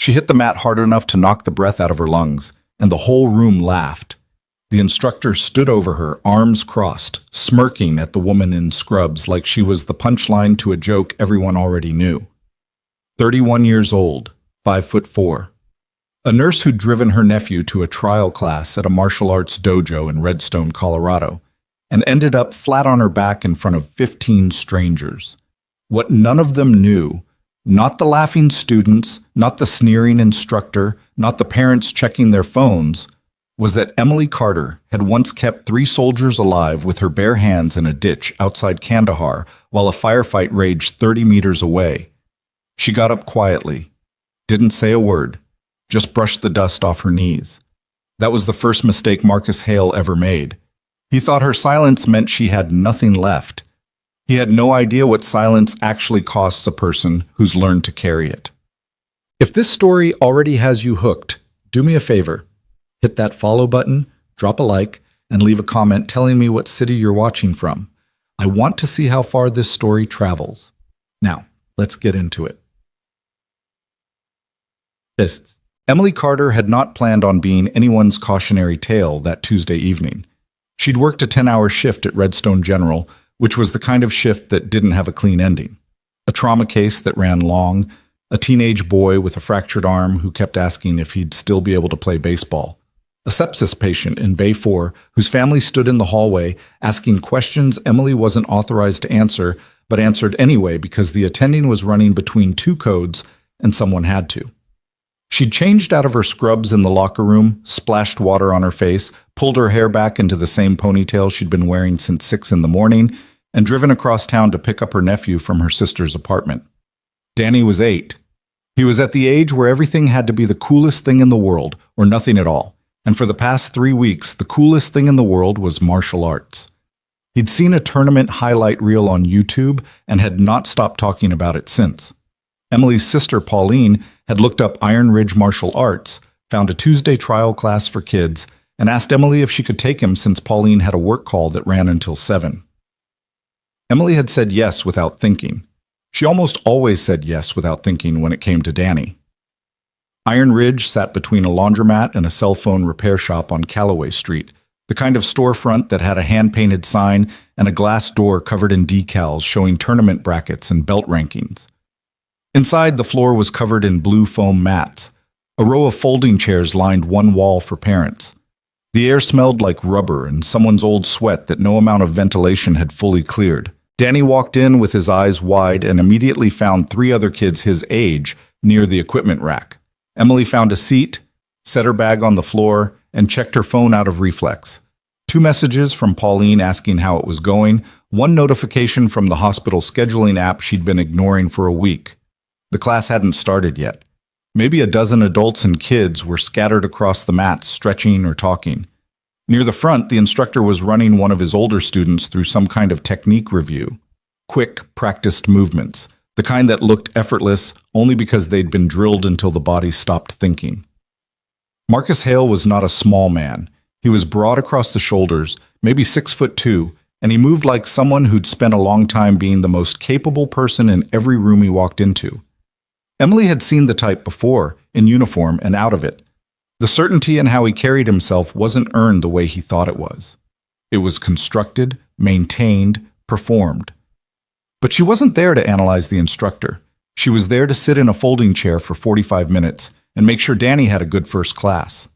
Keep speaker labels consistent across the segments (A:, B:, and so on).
A: She hit the mat hard enough to knock the breath out of her lungs, and the whole room laughed. The instructor stood over her, arms crossed, smirking at the woman in scrubs like she was the punchline to a joke everyone already knew. 31 years old, 5'4". A nurse who'd driven her nephew to a trial class at a martial arts dojo in Redstone, Colorado, and ended up flat on her back in front of 15 strangers. What none of them knew, not the laughing students, not the sneering instructor, not the parents checking their phones, was that Emily Carter had once kept 3 soldiers alive with her bare hands in a ditch outside Kandahar while a firefight raged 30 meters away. She got up quietly, didn't say a word, just brushed the dust off her knees. That was the first mistake Marcus Hale ever made. He thought her silence meant she had nothing left. He had no idea what silence actually costs a person who's learned to carry it. If this story already has you hooked, do me a favor. Hit that follow button, drop a like, and leave a comment telling me what city you're watching from. I want to see how far this story travels. Now, let's get into it. Fists. Emily Carter had not planned on being anyone's cautionary tale that Tuesday evening. She'd worked a 10-hour shift at Redstone General, which was the kind of shift that didn't have a clean ending. A trauma case that ran long, a teenage boy with a fractured arm who kept asking if he'd still be able to play baseball, a sepsis patient in Bay 4 whose family stood in the hallway asking questions Emily wasn't authorized to answer, but answered anyway because the attending was running between 2 codes and someone had to. She'd changed out of her scrubs in the locker room, splashed water on her face, pulled her hair back into the same ponytail she'd been wearing since 6 in the morning, and driven across town to pick up her nephew from her sister's apartment. Danny was 8. He was at the age where everything had to be the coolest thing in the world, or nothing at all. And for the past 3 weeks, the coolest thing in the world was martial arts. He'd seen a tournament highlight reel on YouTube and had not stopped talking about it since. Emily's sister, Pauline, had looked up Iron Ridge Martial Arts, found a Tuesday trial class for kids, and asked Emily if she could take him since Pauline had a work call that ran until 7. Emily had said yes without thinking. She almost always said yes without thinking when it came to Danny. Iron Ridge sat between a laundromat and a cell phone repair shop on Callaway Street, the kind of storefront that had a hand-painted sign and a glass door covered in decals showing tournament brackets and belt rankings. Inside, the floor was covered in blue foam mats. A row of folding chairs lined one wall for parents. The air smelled like rubber and someone's old sweat that no amount of ventilation had fully cleared. Danny walked in with his eyes wide and immediately found 3 other kids his age near the equipment rack. Emily found a seat, set her bag on the floor, and checked her phone out of reflex. 2 messages from Pauline asking how it was going, 1 notification from the hospital scheduling app she'd been ignoring for a week. The class hadn't started yet. Maybe a dozen adults and kids were scattered across the mats, stretching or talking. Near the front, the instructor was running one of his older students through some kind of technique review. Quick, practiced movements, the kind that looked effortless only because they'd been drilled until the body stopped thinking. Marcus Hale was not a small man. He was broad across the shoulders, maybe 6'2", and he moved like someone who'd spent a long time being the most capable person in every room he walked into. Emily had seen the type before, in uniform and out of it. The certainty in how he carried himself wasn't earned the way he thought it was. It was constructed, maintained, performed. But she wasn't there to analyze the instructor. She was there to sit in a folding chair for 45 minutes and make sure Danny had a good first class.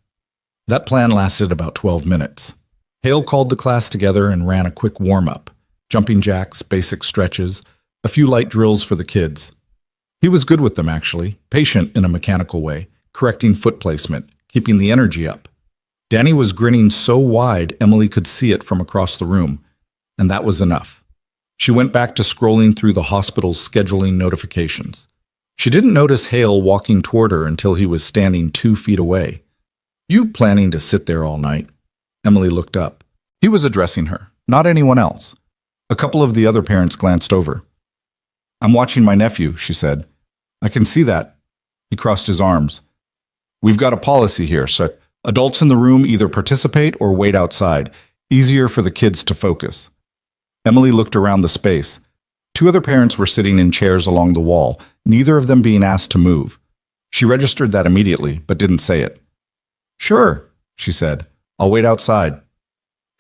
A: That plan lasted about 12 minutes. Hale called the class together and ran a quick warm-up, jumping jacks, basic stretches, a few light drills for the kids. He was good with them, actually, patient in a mechanical way, correcting foot placement, keeping the energy up. Danny was grinning so wide Emily could see it from across the room, and that was enough. She went back to scrolling through the hospital's scheduling notifications. She didn't notice Hale walking toward her until he was standing 2 feet away. "You planning to sit there all night?" Emily looked up. He was addressing her, not anyone else. A couple of the other parents glanced over. "I'm watching my nephew," she said. "I can see that." He crossed his arms. "We've got a policy here, so adults in the room either participate or wait outside. Easier for the kids to focus." Emily looked around the space. 2 other parents were sitting in chairs along the wall, neither of them being asked to move. She registered that immediately, but didn't say it. "Sure," she said. "I'll wait outside."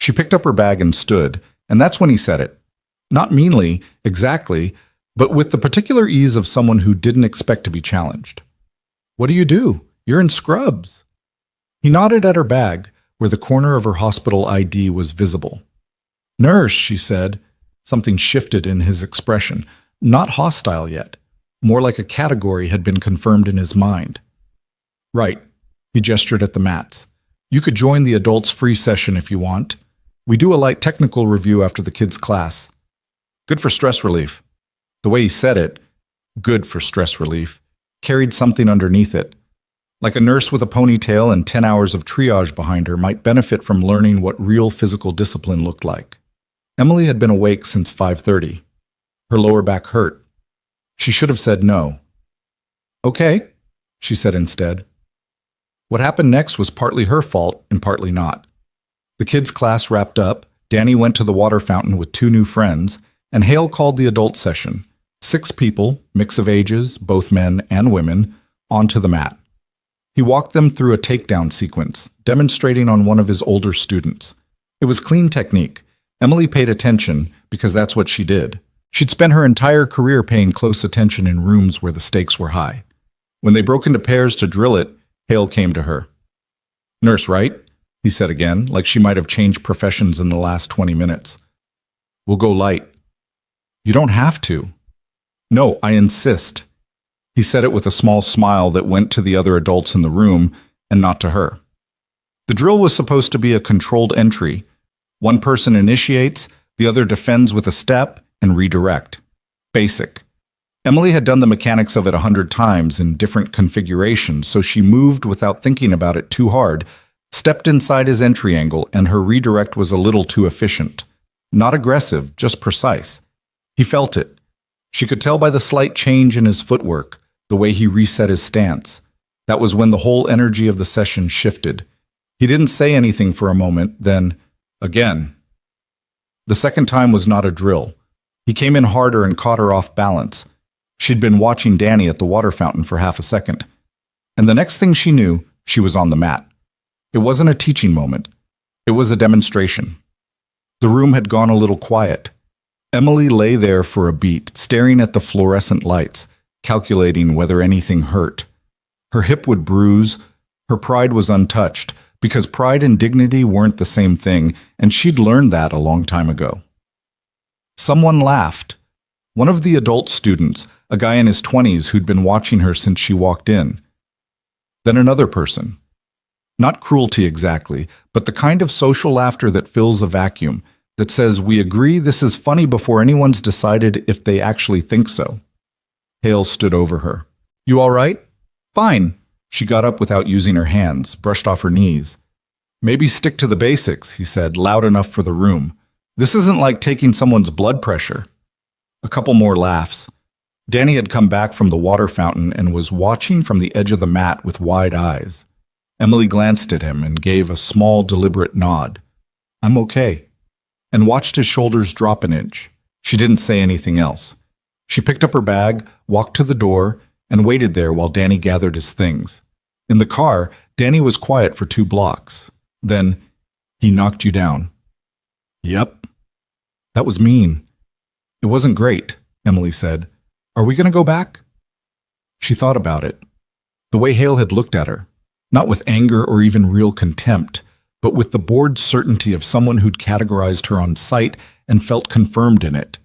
A: She picked up her bag and stood, and that's when he said it. Not meanly, exactly, but with the particular ease of someone who didn't expect to be challenged. "What do you do? You're in scrubs." He nodded at her bag, where the corner of her hospital ID was visible. "Nurse," she said. Something shifted in his expression, not hostile yet. More like a category had been confirmed in his mind. "Right." He gestured at the mats. "You could join the adults' free session if you want. We do a light technical review after the kids' class. Good for stress relief." The way he said it, "good for stress relief," carried something underneath it. Like a nurse with a ponytail and 10 hours of triage behind her might benefit from learning what real physical discipline looked like. Emily had been awake since 5:30. Her lower back hurt. She should have said no. "Okay," she said instead. What happened next was partly her fault and partly not. The kids' class wrapped up, Danny went to the water fountain with 2 new friends, and Hale called the adult session. 6 people, mix of ages, both men and women, onto the mat. He walked them through a takedown sequence, demonstrating on one of his older students. It was clean technique. Emily paid attention because that's what she did. She'd spent her entire career paying close attention in rooms where the stakes were high. When they broke into pairs to drill it, Hale came to her. "Nurse, right?" he said again, like she might have changed professions in the last 20 minutes. "We'll go light." "You don't have to." "No, I insist." He said it with a small smile that went to the other adults in the room and not to her. The drill was supposed to be a controlled entry. One person initiates, the other defends with a step, and redirect. Basic. Emily had done the mechanics of it 100 times in different configurations, so she moved without thinking about it too hard, stepped inside his entry angle, and her redirect was a little too efficient. Not aggressive, just precise. He felt it. She could tell by the slight change in his footwork, the way he reset his stance. That was when the whole energy of the session shifted. He didn't say anything for a moment, then, again. The second time was not a drill. He came in harder and caught her off balance. She'd been watching Danny at the water fountain for half a second. And the next thing she knew, she was on the mat. It wasn't a teaching moment. It was a demonstration. The room had gone a little quiet. Emily lay there for a beat, staring at the fluorescent lights, calculating whether anything hurt. Her hip would bruise. Her pride was untouched, because pride and dignity weren't the same thing, and she'd learned that a long time ago. Someone laughed. One of the adult students, a guy in his 20s who'd been watching her since she walked in. Then another person. Not cruelty exactly, but the kind of social laughter that fills a vacuum, that says we agree this is funny before anyone's decided if they actually think so. Hale stood over her. "You all right?" "Fine." She got up without using her hands, brushed off her knees. "Maybe stick to the basics," he said, loud enough for the room. "This isn't like taking someone's blood pressure." A couple more laughs. Danny had come back from the water fountain and was watching from the edge of the mat with wide eyes. Emily glanced at him and gave a small, deliberate nod. "I'm okay," and watched his shoulders drop an inch. She didn't say anything else. She picked up her bag, walked to the door, and waited there while Danny gathered his things. In the car, Danny was quiet for 2 blocks. Then, "He knocked you down." "Yep." "That was mean." "It wasn't great," Emily said. "Are we going to go back?" She thought about it. The way Hale had looked at her, not with anger or even real contempt, but with the bored certainty of someone who'd categorized her on sight and felt confirmed in it.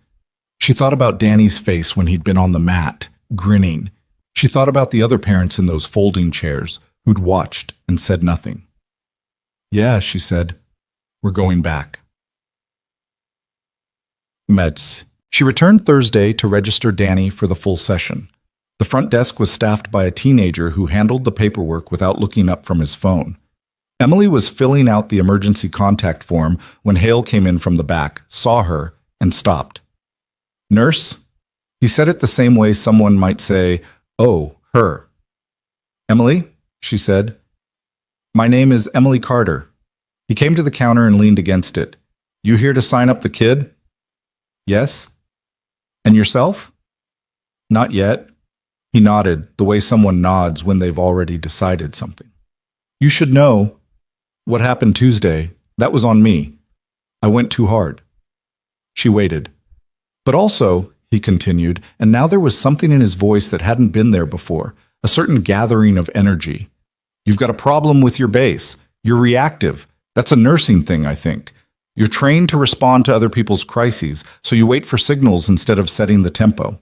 A: She thought about Danny's face when he'd been on the mat, grinning. She thought about the other parents in those folding chairs who'd watched and said nothing. "Yeah," she said, "we're going back." Metz. She returned Thursday to register Danny for the full session. The front desk was staffed by a teenager who handled the paperwork without looking up from his phone. Emily was filling out the emergency contact form when Hale came in from the back, saw her, and stopped. "Nurse?" He said it the same way someone might say, "Oh, her." "Emily?" she said. "My name is Emily Carter." He came to the counter and leaned against it. "You here to sign up the kid?" "Yes." "And yourself?" "Not yet." He nodded, the way someone nods when they've already decided something. You should know what happened Tuesday. That was on me. I went too hard. She waited. But also, he continued, and now there was something in his voice that hadn't been there before, a certain gathering of energy. You've got a problem with your base. You're reactive. That's a nursing thing, I think. You're trained to respond to other people's crises, so you wait for signals instead of setting the tempo.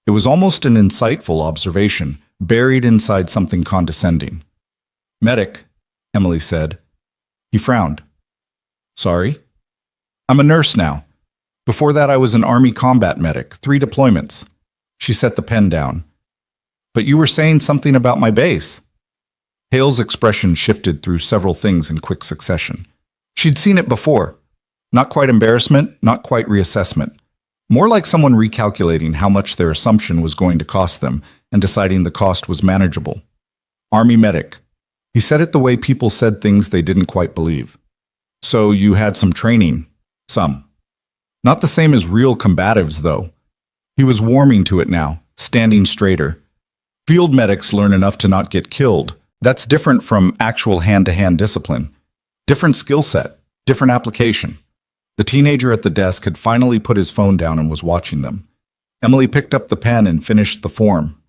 A: It was almost an insightful observation, buried inside something condescending. Medic, Emily said. He frowned. Sorry? I'm a nurse now. Before that, I was an Army combat medic, 3 deployments. She set the pen down. But you were saying something about my base. Hale's expression shifted through several things in quick succession. She'd seen it before. Not quite embarrassment, not quite reassessment. More like someone recalculating how much their assumption was going to cost them and deciding the cost was manageable. Army medic. He said it the way people said things they didn't quite believe. So you had some training. Some. Not the same as real combatives, though. He was warming to it now, standing straighter. Field medics learn enough to not get killed. That's different from actual hand-to-hand discipline. Different skill set, different application. The teenager at the desk had finally put his phone down and was watching them. Emily picked up the pen and finished the form.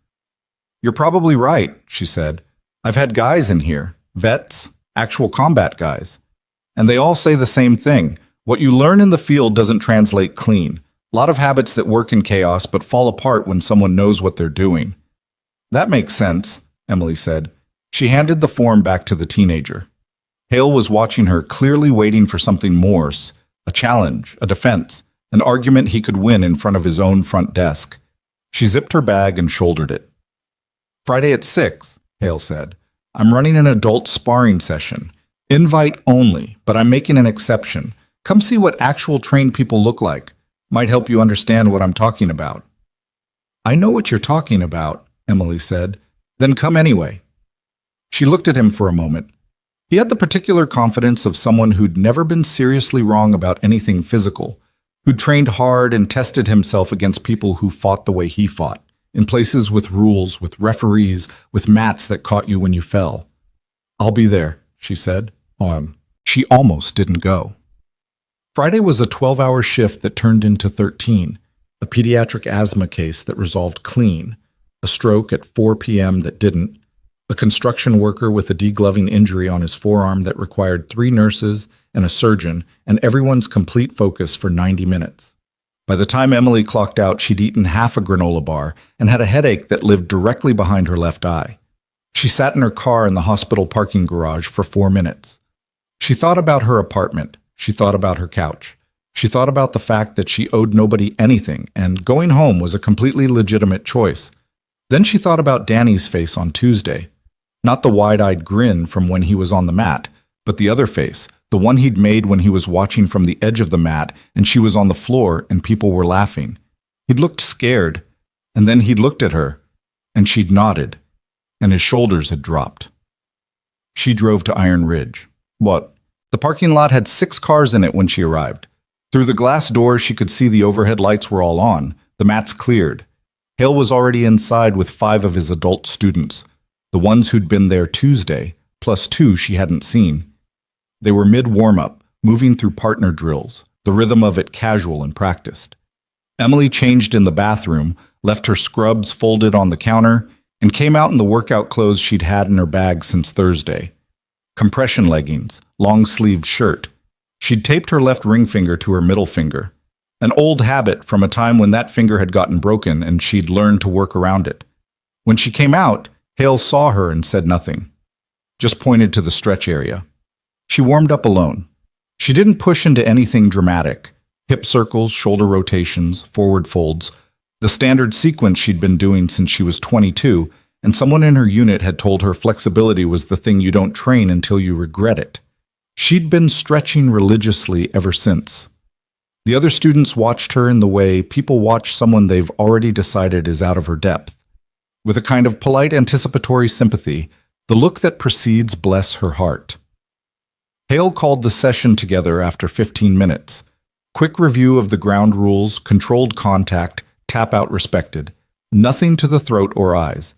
A: You're probably right, she said. I've had guys in here, vets, actual combat guys. And they all say the same thing. What you learn in the field doesn't translate clean. A lot of habits that work in chaos but fall apart when someone knows what they're doing. That makes sense, Emily said. She handed the form back to the teenager. Hale was watching her, clearly waiting for something more, a challenge, a defense, an argument he could win in front of his own front desk. She zipped her bag and shouldered it. Friday at 6, Hale said. I'm running an adult sparring session. Invite only, but I'm making an exception. Come see what actual trained people look like. Might help you understand what I'm talking about. I know what you're talking about, Emily said. Then come anyway. She looked at him for a moment. He had the particular confidence of someone who'd never been seriously wrong about anything physical, who'd trained hard and tested himself against people who fought the way he fought, in places with rules, with referees, with mats that caught you when you fell. I'll be there, she said. She almost didn't go. Friday was a 12-hour shift that turned into 13, a pediatric asthma case that resolved clean, a stroke at 4 p.m. that didn't, a construction worker with a degloving injury on his forearm that required 3 nurses and a surgeon and everyone's complete focus for 90 minutes. By the time Emily clocked out, she'd eaten half a granola bar and had a headache that lived directly behind her left eye. She sat in her car in the hospital parking garage for 4 minutes. She thought about her apartment. She thought about her couch. She thought about the fact that she owed nobody anything, and going home was a completely legitimate choice. Then she thought about Danny's face on Tuesday. Not the wide-eyed grin from when he was on the mat, but the other face, the one he'd made when he was watching from the edge of the mat and she was on the floor and people were laughing. He'd looked scared, and then he'd looked at her, and she'd nodded, and his shoulders had dropped. She drove to Iron Ridge. What? The parking lot had 6 cars in it when she arrived. Through the glass doors, she could see the overhead lights were all on, the mats cleared. Hale was already inside with 5 of his adult students, the ones who'd been there Tuesday, plus 2 she hadn't seen. They were mid-warm-up, moving through partner drills, the rhythm of it casual and practiced. Emily changed in the bathroom, left her scrubs folded on the counter, and came out in the workout clothes she'd had in her bag since Thursday. Compression leggings, long-sleeved shirt. She'd taped her left ring finger to her middle finger, an old habit from a time when that finger had gotten broken and she'd learned to work around it. When she came out, Hale saw her and said nothing, just pointed to the stretch area. She warmed up alone. She didn't push into anything dramatic, hip circles, shoulder rotations, forward folds, the standard sequence she'd been doing since she was 22, and someone in her unit had told her flexibility was the thing you don't train until you regret it. She'd been stretching religiously ever since. The other students watched her in the way people watch someone they've already decided is out of her depth, with a kind of polite anticipatory sympathy, the look that precedes bless her heart. Hale called the session together after 15 minutes. Quick review of the ground rules, controlled contact, tap out respected. Nothing to the throat or eyes.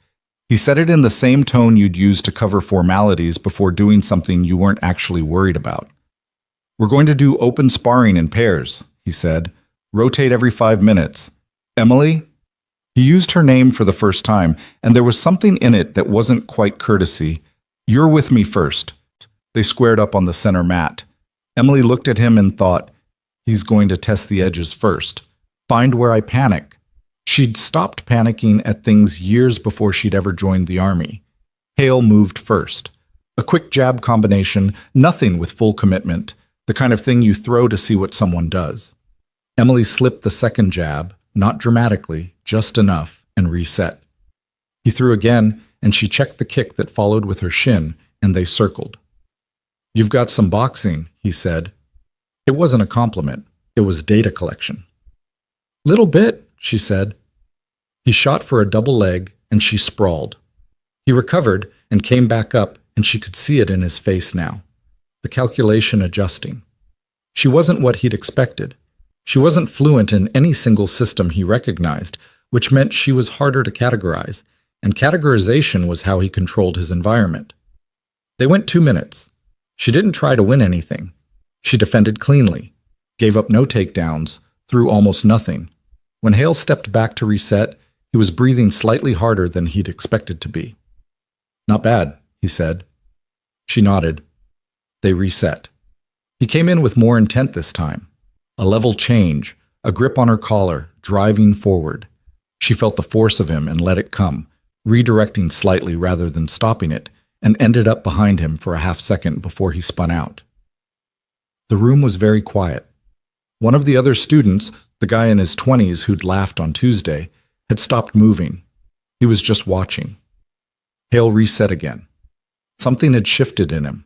A: He said it in the same tone you'd use to cover formalities before doing something you weren't actually worried about. "We're going to do open sparring in pairs," he said. "Rotate every 5 minutes. Emily?" He used her name for the first time, and there was something in it that wasn't quite courtesy. "You're with me first." They squared up on the center mat. Emily looked at him and thought, he's going to test the edges first. Find where I panic. She'd stopped panicking at things years before she'd ever joined the army. Hale moved first. A quick jab combination, nothing with full commitment, the kind of thing you throw to see what someone does. Emily slipped the second jab, not dramatically, just enough, and reset. He threw again, and she checked the kick that followed with her shin, and they circled. "You've got some boxing," he said. It wasn't a compliment. It was data collection. "Little bit," she said. He shot for a double leg, and she sprawled. He recovered and came back up, and she could see it in his face now. The calculation adjusting. She wasn't what he'd expected. She wasn't fluent in any single system he recognized, which meant she was harder to categorize, and categorization was how he controlled his environment. They went 2 minutes. She didn't try to win anything. She defended cleanly, gave up no takedowns, threw almost nothing. When Hale stepped back to reset, he was breathing slightly harder than he'd expected to be. "Not bad," he said. She nodded. They reset. He came in with more intent this time. A level change, a grip on her collar, driving forward. She felt the force of him and let it come, redirecting slightly rather than stopping it, and ended up behind him for a half second before he spun out. The room was very quiet. One of the other students, the guy in his 20s who'd laughed on Tuesday, had stopped moving. He was just watching. Hale reset again. Something had shifted in him.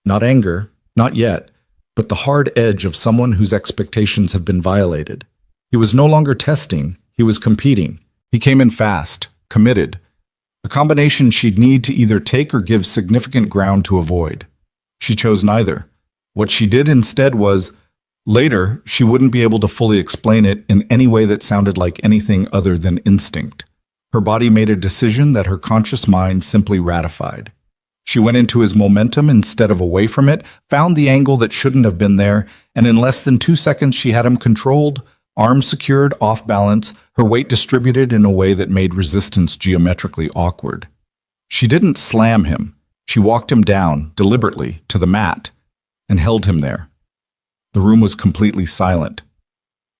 A: Not anger, not yet, but the hard edge of someone whose expectations have been violated. He was no longer testing, he was competing. He came in fast, committed. A combination she'd need to either take or give significant ground to avoid. She chose neither. What she did instead was, later, she wouldn't be able to fully explain it in any way that sounded like anything other than instinct. Her body made a decision that her conscious mind simply ratified. She went into his momentum instead of away from it, found the angle that shouldn't have been there, and in less than 2 seconds she had him controlled, arms secured, off balance, her weight distributed in a way that made resistance geometrically awkward. She didn't slam him. She walked him down, deliberately, to the mat, and held him there. The room was completely silent.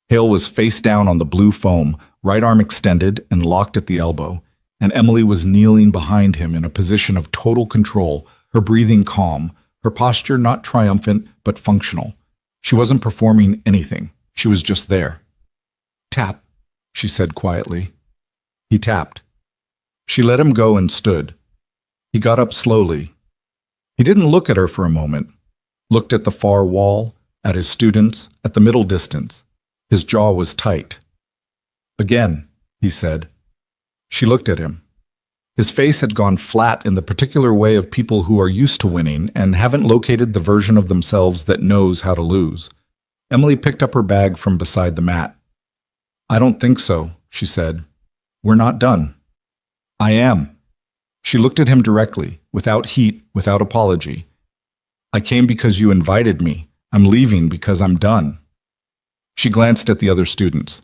A: Hale was face down on the blue foam, right arm extended and locked at the elbow, and Emily was kneeling behind him in a position of total control, her breathing calm, her posture not triumphant but functional. She wasn't performing anything. She was just there. "Tap," she said quietly. He tapped. She let him go and stood. He got up slowly. He didn't look at her for a moment, looked at the far wall, at his students, at the middle distance. His jaw was tight. "Again," he said. She looked at him. His face had gone flat in the particular way of people who are used to winning and haven't located the version of themselves that knows how to lose. Emily picked up her bag from beside the mat. "I don't think so," she said. "We're not done." "I am." She looked at him directly, without heat, without apology. "I came because you invited me. I'm leaving because I'm done." She glanced at the other students.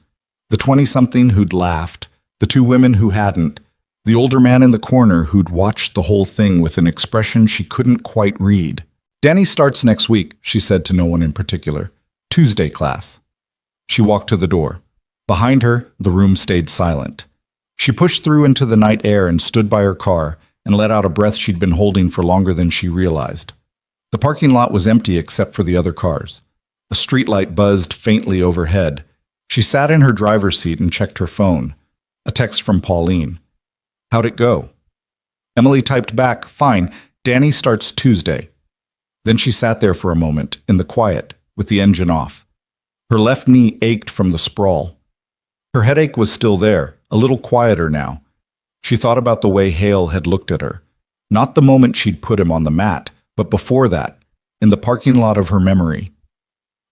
A: The 20-something who'd laughed, the 2 women who hadn't, the older man in the corner who'd watched the whole thing with an expression she couldn't quite read. "Danny starts next week," she said to no one in particular. "Tuesday class." She walked to the door. Behind her, the room stayed silent. She pushed through into the night air and stood by her car and let out a breath she'd been holding for longer than she realized. The parking lot was empty except for the other cars. A streetlight buzzed faintly overhead. She sat in her driver's seat and checked her phone. A text from Pauline. "How'd it go?" Emily typed back, "Fine, Danny starts Tuesday." Then she sat there for a moment, in the quiet, with the engine off. Her left knee ached from the sprawl. Her headache was still there, a little quieter now. She thought about the way Hale had looked at her. Not the moment she'd put him on the mat, but before that, in the parking lot of her memory.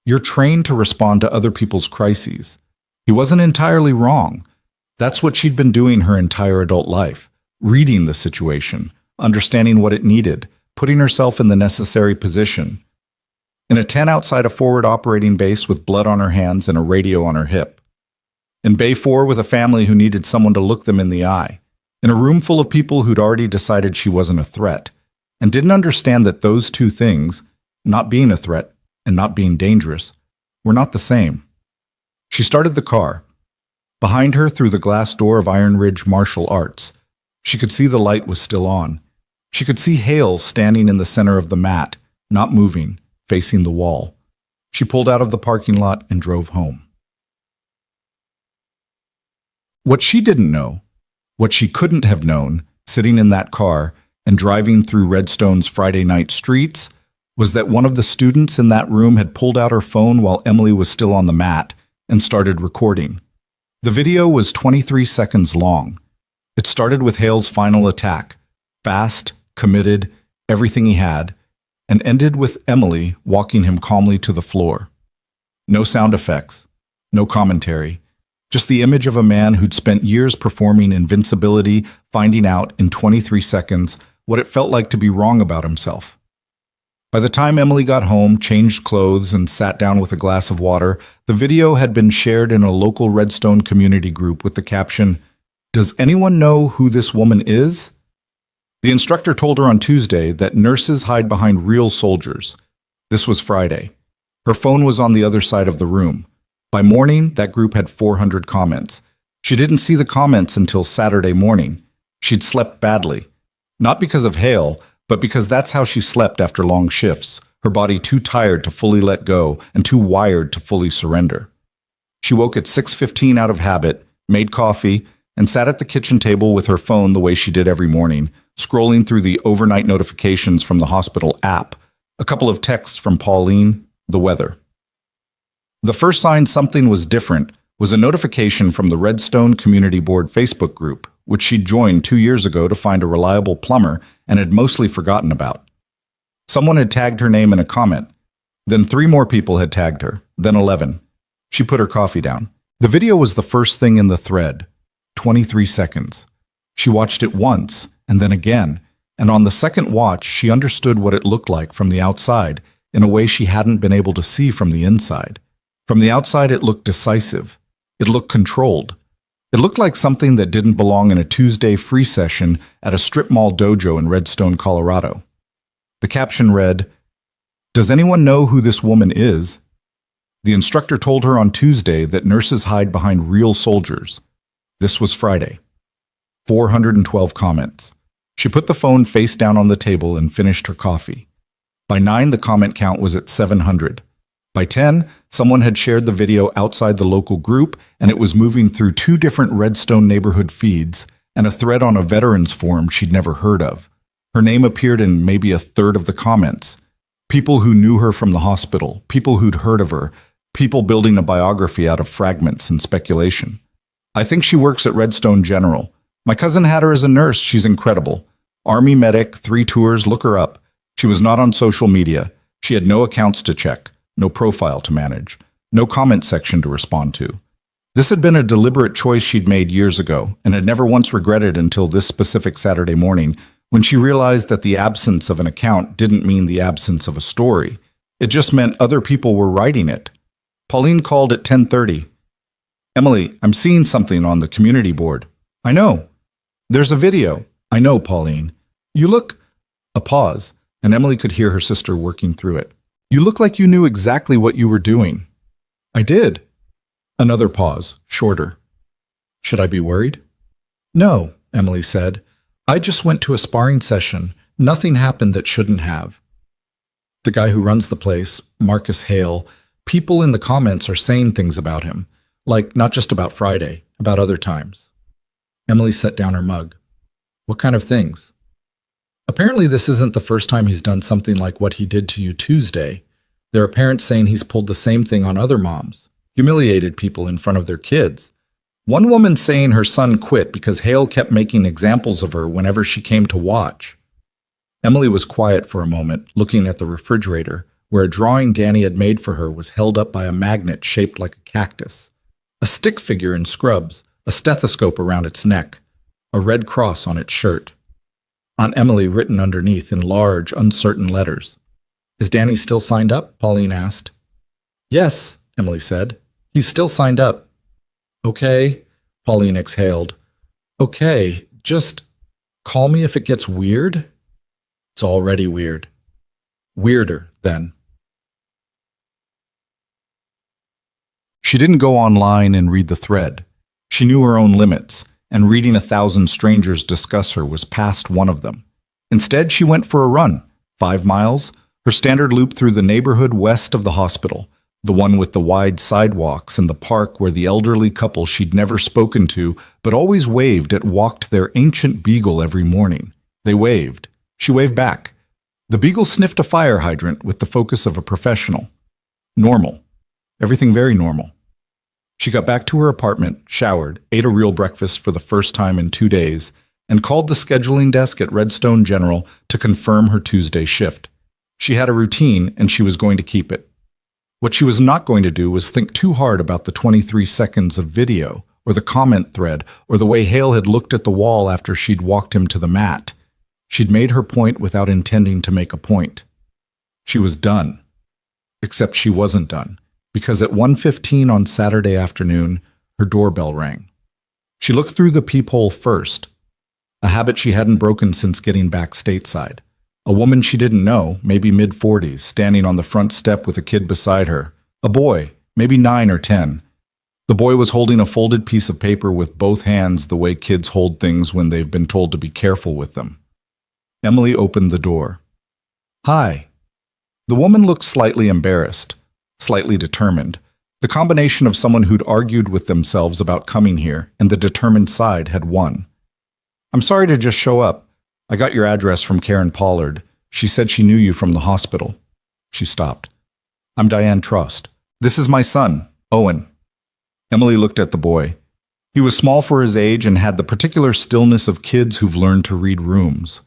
A: You're trained to respond to other people's crises. He wasn't entirely wrong. That's what she'd been doing her entire adult life, reading the situation, understanding what it needed, putting herself in the necessary position. In a tent outside a forward operating base with blood on her hands and a radio on her hip. In Bay 4 with a family who needed someone to look them in the eye. In a room full of people who'd already decided she wasn't a threat, and didn't understand that those two things, not being a threat and not being dangerous, were not the same. She started the car. Behind her, through the glass door of Iron Ridge Martial Arts, she could see the light was still on. She could see Hale standing in the center of the mat, not moving, facing the wall. She pulled out of the parking lot and drove home. What she didn't know, what she couldn't have known, sitting in that car and driving through Redstone's Friday night streets, was that one of the students in that room had pulled out her phone while Emily was still on the mat and started recording. The video was 23 seconds long. It started with Hale's final attack, fast, committed, everything he had, and ended with Emily walking him calmly to the floor. No sound effects, no commentary, just the image of a man who'd spent years performing invincibility, finding out in 23 seconds what it felt like to be wrong about himself. By the time Emily got home, changed clothes, and sat down with a glass of water, the video had been shared in a local Redstone community group with the caption, "Does anyone know who this woman is?" The instructor told her on Tuesday that nurses hide behind real soldiers. This was Friday. Her phone was on the other side of the room. By morning, that group had 400 comments. She didn't see the comments until Saturday morning. She'd slept badly. Not because of Hale, but because that's how she slept after long shifts, her body too tired to fully let go and too wired to fully surrender. She woke at 6:15 out of habit, made coffee, and sat at the kitchen table with her phone the way she did every morning, scrolling through the overnight notifications from the hospital app, a couple of texts from Pauline, the weather. The first sign something was different was a notification from the Redstone Community Board Facebook group, which she'd joined 2 years ago to find a reliable plumber and had mostly forgotten about. Someone had tagged her name in a comment. Then 3 more people had tagged her, then 11. She put her coffee down. The video was the first thing in the thread, 23 seconds. She watched it once, and then again, and on the second watch, she understood what it looked like from the outside in a way she hadn't been able to see from the inside. From the outside, it looked decisive. It looked controlled. It looked like something that didn't belong in a Tuesday free session at a strip mall dojo in Redstone, Colorado. The caption read, "Does anyone know who this woman is?" The instructor told her on Tuesday that nurses hide behind real soldiers. This was Friday. 412 comments. She put the phone face down on the table and finished her coffee. By 9, the comment count was at 700. By 10, someone had shared the video outside the local group, and it was moving through 2 different Redstone neighborhood feeds and a thread on a veterans forum she'd never heard of. Her name appeared in maybe a third of the comments. People who knew her from the hospital, people who'd heard of her, people building a biography out of fragments and speculation. "I think she works at Redstone General. My cousin had her as a nurse. She's incredible. Army medic, 3 tours, look her up. She was not on social media. She had no accounts to check. No profile to manage, no comment section to respond to. This had been a deliberate choice she'd made years ago and had never once regretted until this specific Saturday morning when she realized that the absence of an account didn't mean the absence of a story. It just meant other people were writing it. Pauline called at 10:30. "Emily, I'm seeing something on the community board." "I know." "There's a video." "I know, Pauline. You look—" A pause, and Emily could hear her sister working through it. "You look like you knew exactly what you were doing." "I did." Another pause, shorter. "Should I be worried?" "No," Emily said. "I just went to a sparring session. Nothing happened that shouldn't have." The guy who runs the place, Marcus Hale, people in the comments are saying things about him, like not just about Friday, about other times. Emily set down her mug. "What kind of things?" "Apparently this isn't the first time he's done something like what he did to you Tuesday. There are parents saying he's pulled the same thing on other moms, humiliated people in front of their kids. One woman saying her son quit because Hale kept making examples of her whenever she came to watch." Emily was quiet for a moment, looking at the refrigerator, where a drawing Danny had made for her was held up by a magnet shaped like a cactus. A stick figure in scrubs, a stethoscope around its neck, a red cross on its shirt. Aunt Emily written underneath in large, uncertain letters. "Is Danny still signed up?" Pauline asked. "Yes," Emily said. "He's still signed up." "Okay," Pauline exhaled. "Okay, just call me if it gets weird." "It's already weird." "Weirder, then." She didn't go online and read the thread. She knew her own limits, and reading 1,000 strangers discuss her was past one of them. Instead, she went for a run, 5 miles, her standard loop through the neighborhood west of the hospital, the one with the wide sidewalks and the park where the elderly couple she'd never spoken to but always waved at walked their ancient beagle every morning. They waved. She waved back. The beagle sniffed a fire hydrant with the focus of a professional. Normal. Everything very normal. She got back to her apartment, showered, ate a real breakfast for the first time in 2 days, and called the scheduling desk at Redstone General to confirm her Tuesday shift. She had a routine, and she was going to keep it. What she was not going to do was think too hard about the 23 seconds of video, or the comment thread, or the way Hale had looked at the wall after she'd walked him to the mat. She'd made her point without intending to make a point. She was done. Except she wasn't done, because at 1:15 on Saturday afternoon, her doorbell rang. She looked through the peephole first, a habit she hadn't broken since getting back stateside. A woman she didn't know, maybe mid-40s, standing on the front step with a kid beside her. A boy, maybe 9 or 10. The boy was holding a folded piece of paper with both hands the way kids hold things when they've been told to be careful with them. Emily opened the door. "Hi." The woman looked slightly embarrassed, slightly determined. The combination of someone who'd argued with themselves about coming here and the determined side had won. "I'm sorry to just show up. I got your address from Karen Pollard. She said she knew you from the hospital." She stopped. "I'm Diane Trost. This is my son, Owen." Emily looked at the boy. He was small for his age and had the particular stillness of kids who've learned to read rooms.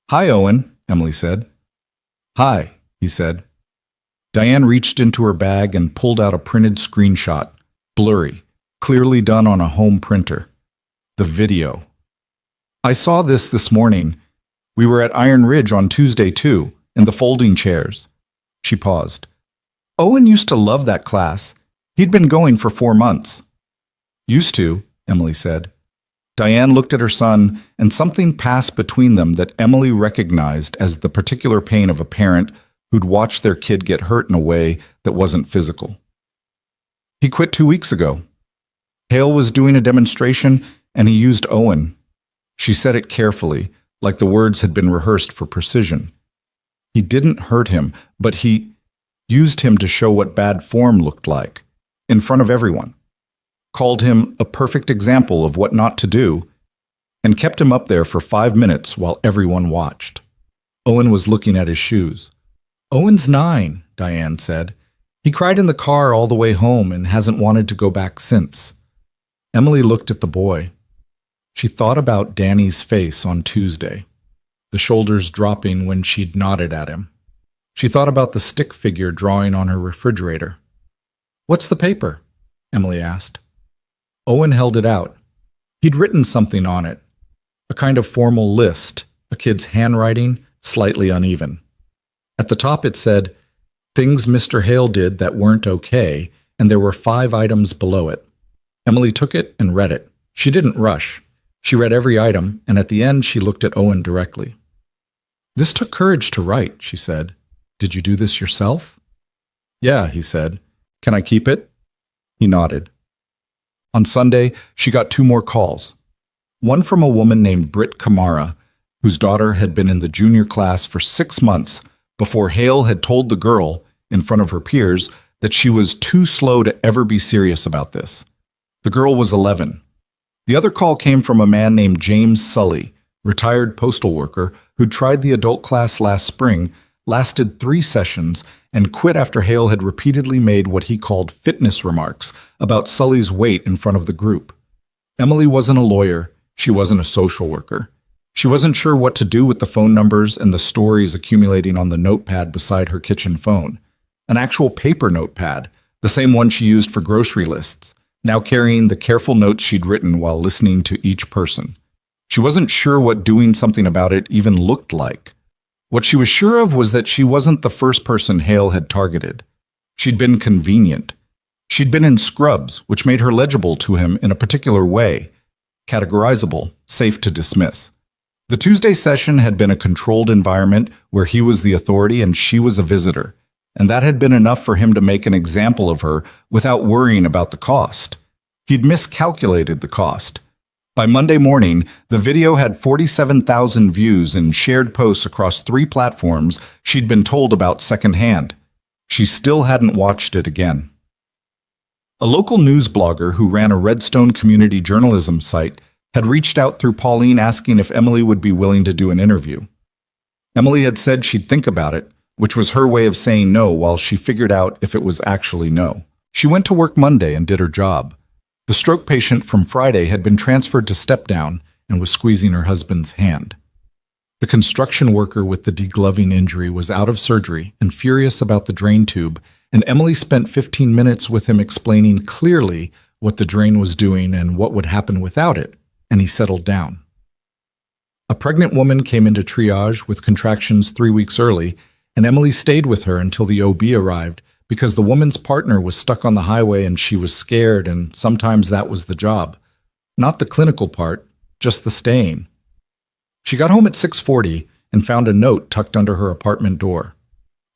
A: "Hi, Owen," Emily said. "Hi," he said. Diane reached into her bag and pulled out a printed screenshot, blurry, clearly done on a home printer. The video. "I saw this morning. We were at Iron Ridge on Tuesday, too, in the folding chairs." She paused. "Owen used to love that class. He'd been going for 4 months." "Used to," Emily said. Diane looked at her son, and something passed between them that Emily recognized as the particular pain of a parent who'd watched their kid get hurt in a way that wasn't physical. "He quit 2 weeks ago. Hale was doing a demonstration, and he used Owen." She said it carefully, like the words had been rehearsed for precision. "He didn't hurt him, but he used him to show what bad form looked like, in front of everyone. Called him a perfect example of what not to do, and kept him up there for 5 minutes while everyone watched." Owen was looking at his shoes. "Owen's 9, Diane said. He cried in the car all the way home and hasn't wanted to go back since." Emily looked at the boy. She thought about Danny's face on Tuesday, the shoulders dropping when she'd nodded at him. She thought about the stick figure drawing on her refrigerator. "What's the paper?" Emily asked. Owen held it out. He'd written something on it, a kind of formal list, a kid's handwriting, slightly uneven. At the top it said, "Things Mr. Hale did that weren't okay," and there were 5 items below it. Emily took it and read it. She didn't rush. She read every item, and at the end she looked at Owen directly. "This took courage to write," she said. "Did you do this yourself?" "Yeah," he said. "Can I keep it?" He nodded. On Sunday, she got 2 more calls. One from a woman named Britt Kamara, whose daughter had been in the junior class for 6 months before Hale had told the girl, in front of her peers, that she was too slow to ever be serious about this. The girl was 11. The other call came from a man named James Sully, retired postal worker, who'd tried the adult class last spring, lasted 3 sessions, and quit after Hale had repeatedly made what he called fitness remarks about Sully's weight in front of the group. Emily wasn't a lawyer. She wasn't a social worker. She wasn't sure what to do with the phone numbers and the stories accumulating on the notepad beside her kitchen phone. An actual paper notepad, the same one she used for grocery lists, now carrying the careful notes she'd written while listening to each person. She wasn't sure what doing something about it even looked like. What she was sure of was that she wasn't the first person Hale had targeted. She'd been convenient. She'd been in scrubs, which made her legible to him in a particular way, categorizable, safe to dismiss. The Tuesday session had been a controlled environment where he was the authority and she was a visitor, and that had been enough for him to make an example of her without worrying about the cost. He'd miscalculated the cost. By Monday morning, the video had 47,000 views and shared posts across 3 platforms she'd been told about secondhand. She still hadn't watched it again. A local news blogger who ran a Redstone community journalism site had reached out through Pauline asking if Emily would be willing to do an interview. Emily had said she'd think about it, which was her way of saying no while she figured out if it was actually no. She went to work Monday and did her job. The stroke patient from Friday had been transferred to step down and was squeezing her husband's hand. The construction worker with the degloving injury was out of surgery and furious about the drain tube, and Emily spent 15 minutes with him explaining clearly what the drain was doing and what would happen without it, and he settled down. A pregnant woman came into triage with contractions 3 weeks early, and Emily stayed with her until the OB arrived because the woman's partner was stuck on the highway and she was scared, and sometimes that was the job. Not the clinical part, just the staying. She got home at 6:40 and found a note tucked under her apartment door.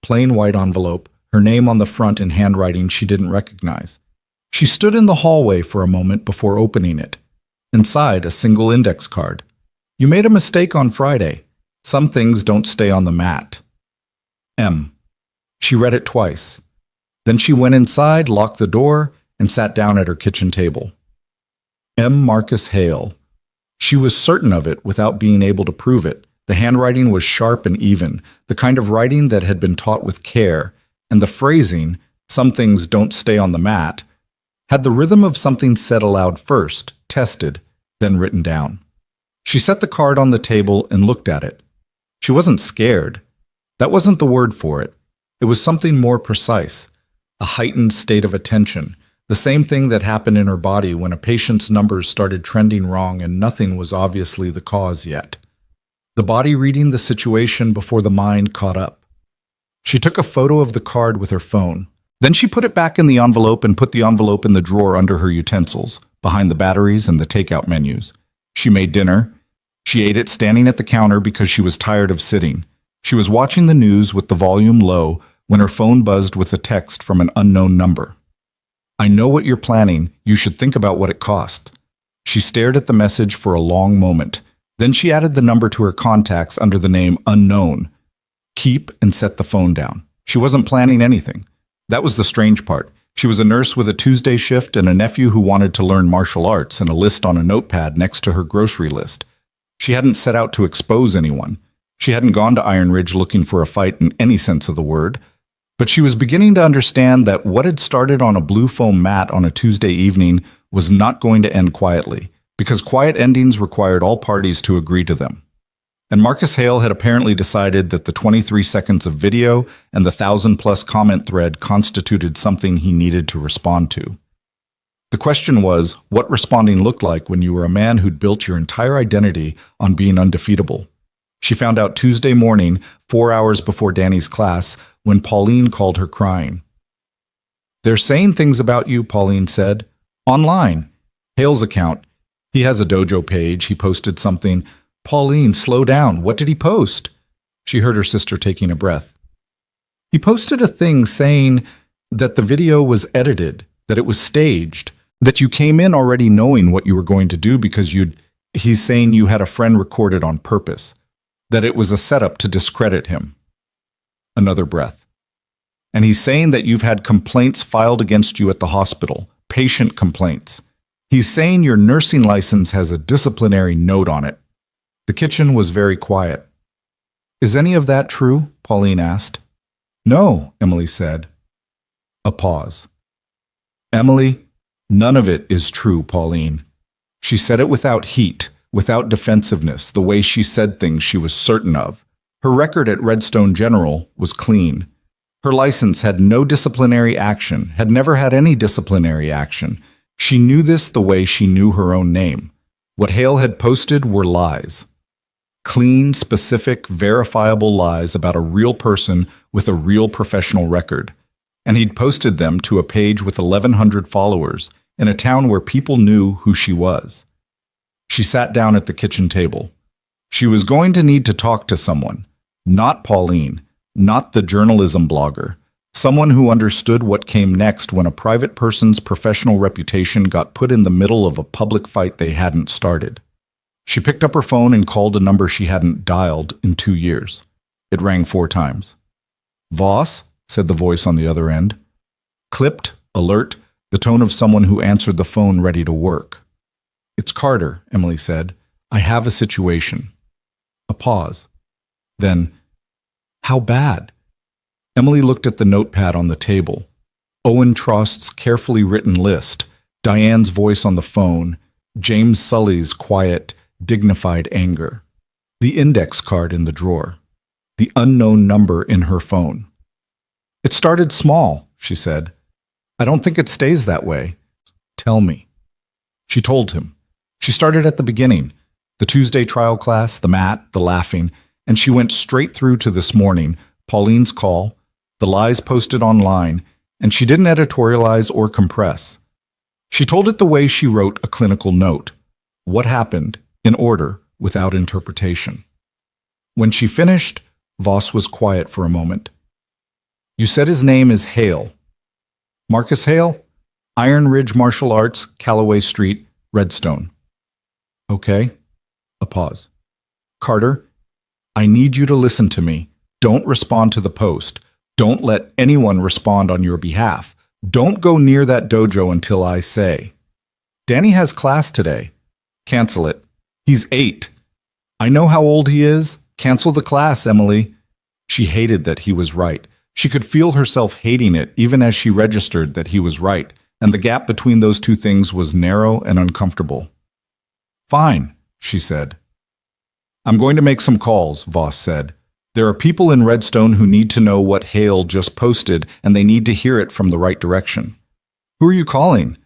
A: Plain white envelope, her name on the front in handwriting she didn't recognize. She stood in the hallway for a moment before opening it. Inside, a single index card. You made a mistake on Friday. Some things don't stay on the mat. M. She read it twice. Then she went inside, locked the door, and sat down at her kitchen table. M. Marcus Hale. She was certain of it without being able to prove it. The handwriting was sharp and even, the kind of writing that had been taught with care, and the phrasing, some things don't stay on the mat, had the rhythm of something said aloud first, tested, then written down. She set the card on the table and looked at it. She wasn't scared. That wasn't the word for it. It was something more precise, a heightened state of attention, the same thing that happened in her body when a patient's numbers started trending wrong and nothing was obviously the cause yet. The body reading the situation before the mind caught up. She took a photo of the card with her phone. Then she put it back in the envelope and put the envelope in the drawer under her utensils, behind the batteries and the takeout menus. She made dinner. She ate it standing at the counter because she was tired of sitting. She was watching the news with the volume low when her phone buzzed with a text from an unknown number. I know what you're planning. You should think about what it cost. She stared at the message for a long moment. Then she added the number to her contacts under the name Unknown. Keep and set the phone down. She wasn't planning anything. That was the strange part. She was a nurse with a Tuesday shift and a nephew who wanted to learn martial arts and a list on a notepad next to her grocery list. She hadn't set out to expose anyone. She hadn't gone to Iron Ridge looking for a fight in any sense of the word. But she was beginning to understand that what had started on a blue foam mat on a Tuesday evening was not going to end quietly, because quiet endings required all parties to agree to them. And Marcus Hale had apparently decided that the 23 seconds of video and the 1,000+ comment thread constituted something he needed to respond to. The question was what responding looked like when you were a man who'd built your entire identity on being undefeatable. She found out Tuesday morning, 4 hours before Danny's class, when Pauline called her crying. They're saying things about you, Pauline said. Online. Hale's account. He has a dojo page. He posted something. Pauline, slow down. What did he post? She heard her sister taking a breath. He posted a thing saying that the video was edited, that it was staged, that you came in already knowing what you were going to do because he's saying you had a friend record it on purpose, that it was a setup to discredit him. Another breath. And he's saying that you've had complaints filed against you at the hospital, patient complaints. He's saying your nursing license has a disciplinary note on it. The kitchen was very quiet. Is any of that true? Pauline asked. No, Emily said. A pause. Emily, none of it is true, Pauline. She said it without heat, without defensiveness, the way she said things she was certain of. Her record at Redstone General was clean. Her license had no disciplinary action, had never had any disciplinary action. She knew this the way she knew her own name. What Hale had posted were lies. Clean, specific, verifiable lies about a real person with a real professional record. And he'd posted them to a page with 1,100 followers in a town where people knew who she was. She sat down at the kitchen table. She was going to need to talk to someone, not Pauline, not the journalism blogger, someone who understood what came next when a private person's professional reputation got put in the middle of a public fight they hadn't started. She picked up her phone and called a number she hadn't dialed in 2 years. It rang 4 times. "Voss?" said the voice on the other end. Clipped, alert, the tone of someone who answered the phone ready to work. "It's Carter," Emily said. "I have a situation." A pause. Then, "How bad?" Emily looked at the notepad on the table. Owen Trost's carefully written list, Diane's voice on the phone, James Sully's quiet, dignified anger, the index card in the drawer, the unknown number in her phone. "It started small," she said. "I don't think it stays that way." "Tell me." She told him. She started at the beginning, the Tuesday trial class, the mat, the laughing, and she went straight through to this morning, Pauline's call, the lies posted online, and she didn't editorialize or compress. She told it the way she wrote a clinical note. What happened, in order, without interpretation. When she finished, Voss was quiet for a moment. "You said his name is Hale." "Marcus Hale? Iron Ridge Martial Arts, Callaway Street, Redstone." "Okay." A pause. "Carter, I need you to listen to me. Don't respond to the post. Don't let anyone respond on your behalf. Don't go near that dojo until I say. Danny has class today. Cancel it. He's 8. I know how old he is. Cancel the class, Emily." She hated that he was right. She could feel herself hating it even as she registered that he was right, and the gap between those two things was narrow and uncomfortable. "Fine," she said. "I'm going to make some calls," Voss said. "There are people in Redstone who need to know what Hale just posted, and they need to hear it from the right direction." "Who are you calling?"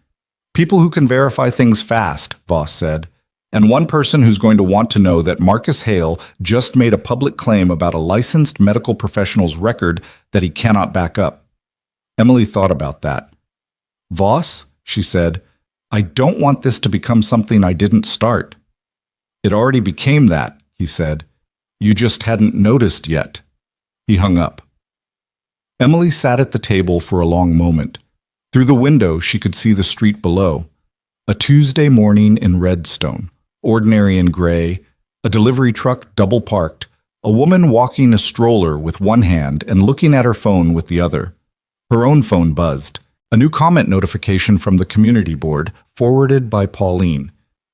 A: "People who can verify things fast," Voss said. "And one person who's going to want to know that Marcus Hale just made a public claim about a licensed medical professional's record that he cannot back up." Emily thought about that. "Voss," she said, "I don't want this to become something I didn't start." "It already became that," he said. "You just hadn't noticed yet." He hung up. Emily sat at the table for a long moment. Through the window, she could see the street below. A Tuesday morning in Redstone, ordinary and gray, a delivery truck double parked, a woman walking a stroller with one hand and looking at her phone with the other. Her own phone buzzed. A new comment notification from the community board, forwarded by Pauline.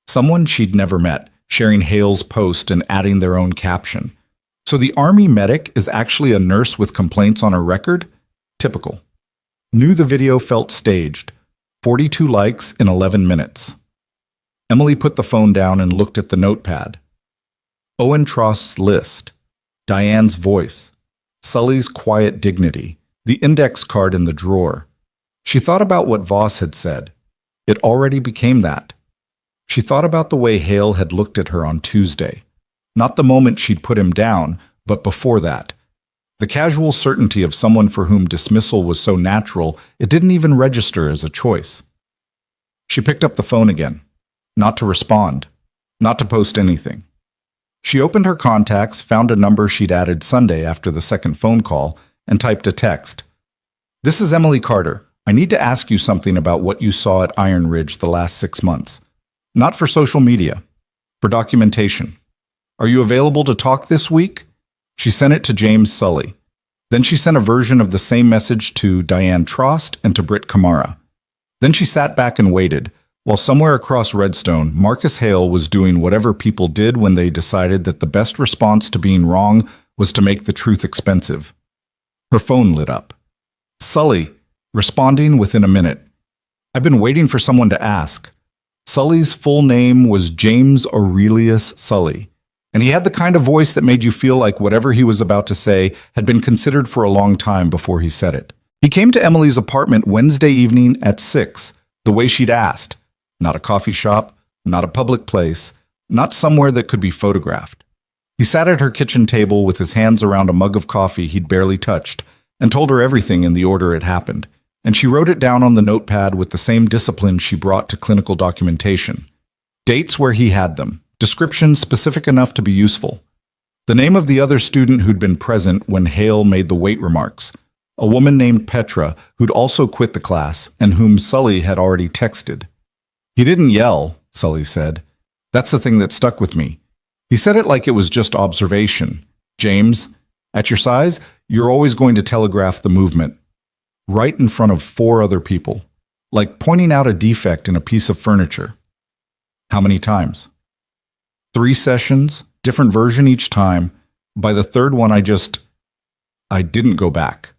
A: Someone she'd never met, sharing Hale's post and adding their own caption. So the Army medic is actually a nurse with complaints on her record? Typical. Knew the video felt staged. 42 likes in 11 minutes. Emily put the phone down and looked at the notepad. Owen Trost's list. Diane's voice. Sully's quiet dignity. The index card in the drawer. She thought about what Voss had said. It already became that. She thought about the way Hale had looked at her on Tuesday. Not the moment she'd put him down, but before that. The casual certainty of someone for whom dismissal was so natural, it didn't even register as a choice. She picked up the phone again. Not to respond. Not to post anything. She opened her contacts, found a number she'd added Sunday after the second phone call, and typed a text. "This is Emily Carter. I need to ask you something about what you saw at Iron Ridge the last 6 months. Not for social media. For documentation. Are you available to talk this week?" She sent it to James Sully. Then she sent a version of the same message to Diane Trost and to Britt Kamara. Then she sat back and waited, while somewhere across Redstone, Marcus Hale was doing whatever people did when they decided that the best response to being wrong was to make the truth expensive. Her phone lit up. Sully, responding within a minute. "I've been waiting for someone to ask." Sully's full name was James Aurelius Sully, and he had the kind of voice that made you feel like whatever he was about to say had been considered for a long time before he said it. He came to Emily's apartment Wednesday evening at 6, the way she'd asked. Not a coffee shop, not a public place, not somewhere that could be photographed. He sat at her kitchen table with his hands around a mug of coffee he'd barely touched and told her everything in the order it happened. And she wrote it down on the notepad with the same discipline she brought to clinical documentation. Dates where he had them, descriptions specific enough to be useful. The name of the other student who'd been present when Hale made the weight remarks, a woman named Petra who'd also quit the class and whom Sully had already texted. He didn't yell, Sully said. That's the thing that stuck with me. He said it like it was just observation. James, at your size, you're always going to telegraph the movement. Right in front of 4 other people, like pointing out a defect in a piece of furniture. How many times? 3 sessions, different version each time. By the 3rd one, I didn't go back.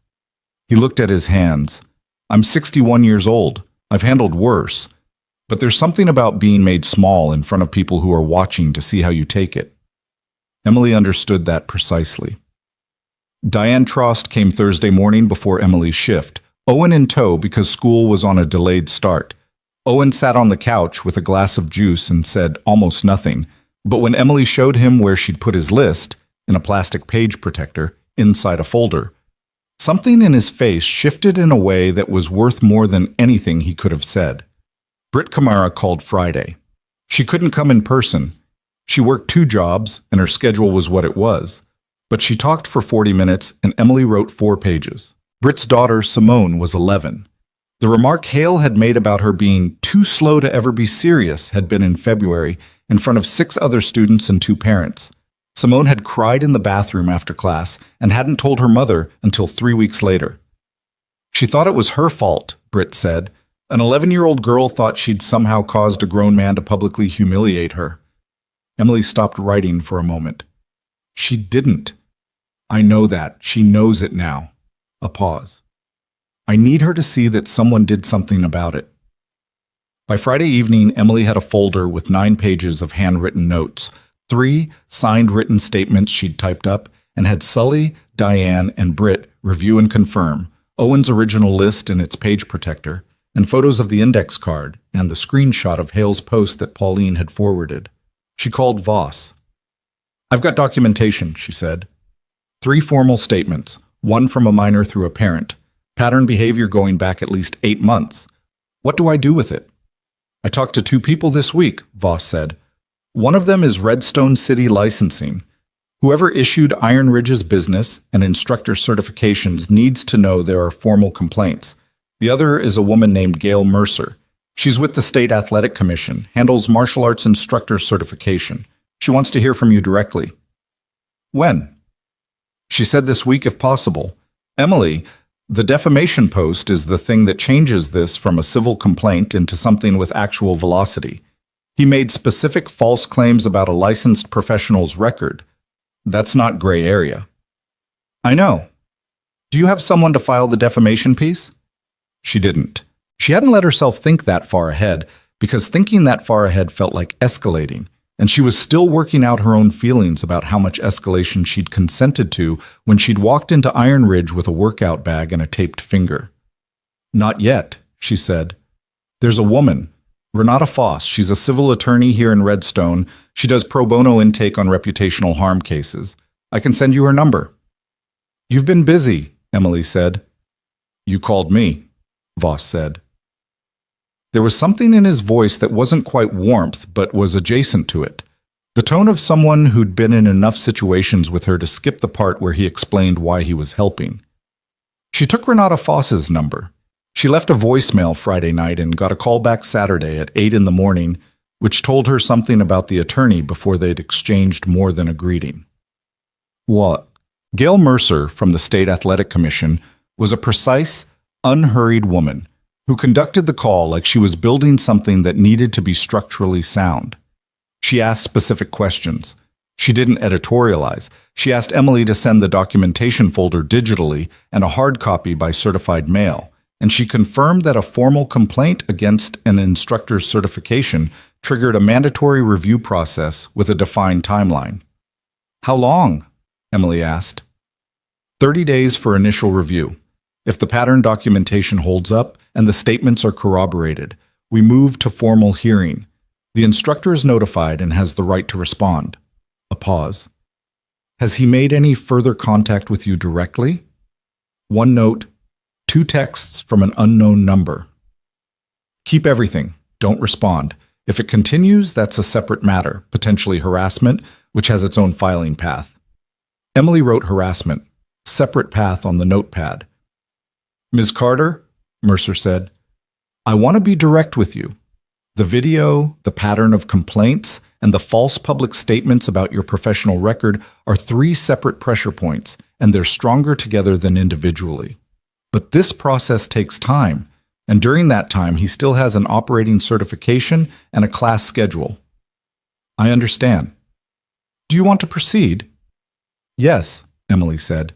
A: He looked at his hands. I'm 61 years old. I've handled worse. But there's something about being made small in front of people who are watching to see how you take it. Emily understood that precisely. Diane Trost came Thursday morning before Emily's shift, Owen in tow because school was on a delayed start. Owen sat on the couch with a glass of juice and said almost nothing, but when Emily showed him where she'd put his list, in a plastic page protector, inside a folder, something in his face shifted in a way that was worth more than anything he could have said. Britt Kamara called Friday. She couldn't come in person. She worked 2 jobs, and her schedule was what it was. But she talked for 40 minutes, and Emily wrote 4 pages. Britt's daughter, Simone, was 11. The remark Hale had made about her being too slow to ever be serious had been in February, in front of 6 other students and 2 parents. Simone had cried in the bathroom after class and hadn't told her mother until 3 weeks later. She thought it was her fault, Britt said. An 11-year-old girl thought she'd somehow caused a grown man to publicly humiliate her. Emily stopped writing for a moment. She didn't. I know that. She knows it now. A pause. I need her to see that someone did something about it. By Friday evening, Emily had a folder with 9 pages of handwritten notes, 3 signed written statements she'd typed up, and had Sully, Diane, and Britt review and confirm, Owen's original list in its page protector, and photos of the index card and the screenshot of Hale's post that Pauline had forwarded. She called Voss. I've got documentation, she said. 3 formal statements, 1 from a minor through a parent. Pattern behavior going back at least 8 months. What do I do with it? I talked to 2 people this week, Voss said. One of them is Redstone City Licensing. Whoever issued Iron Ridge's business and instructor certifications needs to know there are formal complaints. The other is a woman named Gail Mercer. She's with the State Athletic Commission, handles martial arts instructor certification. She wants to hear from you directly. When? She said this week if possible. Emily, the defamation post is the thing that changes this from a civil complaint into something with actual velocity. He made specific false claims about a licensed professional's record. That's not gray area. I know. Do you have someone to file the defamation piece? She didn't. She hadn't let herself think that far ahead, because thinking that far ahead felt like escalating, and she was still working out her own feelings about how much escalation she'd consented to when she'd walked into Iron Ridge with a workout bag and a taped finger. Not yet, she said. There's a woman, Renata Foss. She's a civil attorney here in Redstone. She does pro bono intake on reputational harm cases. I can send you her number. You've been busy, Emily said. You called me, Voss said. There was something in his voice that wasn't quite warmth, but was adjacent to it. The tone of someone who'd been in enough situations with her to skip the part where he explained why he was helping. She took Renata Foss's number. She left a voicemail Friday night and got a call back Saturday at 8 in the morning, which told her something about the attorney before they'd exchanged more than a greeting. What? Gail Mercer from the State Athletic Commission was a precise, unhurried woman who conducted the call like she was building something that needed to be structurally sound. She asked specific questions. She didn't editorialize. She asked Emily to send the documentation folder digitally and a hard copy by certified mail, and she confirmed that a formal complaint against an instructor's certification triggered a mandatory review process with a defined timeline. How long? Emily asked. 30 days for initial review. If the pattern documentation holds up and the statements are corroborated, We move to formal hearing. The instructor is notified and has the right to respond. A pause. Has he made any further contact with you directly? One note, 2 texts from an unknown number. Keep everything. Don't respond. If it continues, that's a separate matter, potentially harassment, which has its own filing path. Emily wrote harassment, separate path on the notepad. Ms. Carter, Mercer said, I want to be direct with you. The video, the pattern of complaints, and the false public statements about your professional record are 3 separate pressure points, and they're stronger together than individually. But this process takes time, and during that time, he still has an operating certification and a class schedule. I understand. Do you want to proceed? Yes, Emily said.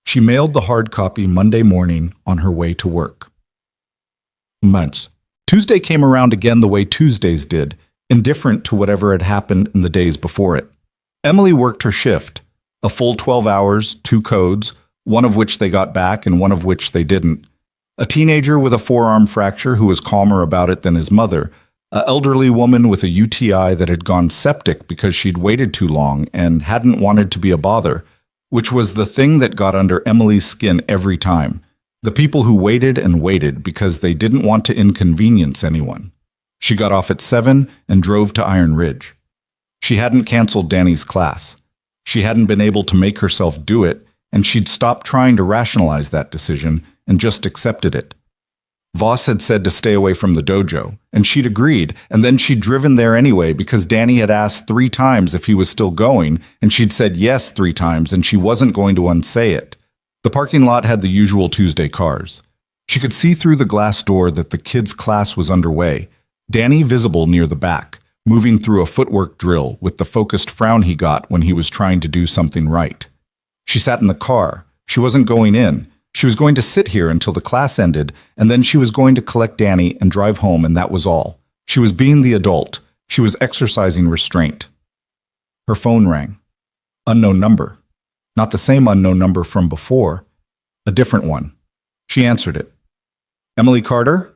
A: She mailed the hard copy Monday morning on her way to work. Months. Tuesday came around again the way Tuesdays did, indifferent to whatever had happened in the days before it. Emily worked her shift, a full 12 hours, 2 codes, one of which they got back and one of which they didn't. A teenager with a forearm fracture who was calmer about it than his mother, an elderly woman with a UTI that had gone septic because she'd waited too long and hadn't wanted to be a bother, which was the thing that got under Emily's skin every time. The people who waited and waited because they didn't want to inconvenience anyone. She got off at 7 and drove to Iron Ridge. She hadn't canceled Danny's class. She hadn't been able to make herself do it, and she'd stopped trying to rationalize that decision and just accepted it. Voss had said to stay away from the dojo, and she'd agreed, and then she'd driven there anyway because Danny had asked 3 times if he was still going, and she'd said yes 3 times, and she wasn't going to unsay it. The parking lot had the usual Tuesday cars. She could see through the glass door that the kids' class was underway, Danny visible near the back, moving through a footwork drill with the focused frown he got when he was trying to do something right. She sat in the car. She wasn't going in. She was going to sit here until the class ended, and then she was going to collect Danny and drive home, and that was all. She was being the adult. She was exercising restraint. Her phone rang. Unknown number. Not the same unknown number from before. A different one. She answered it. Emily Carter?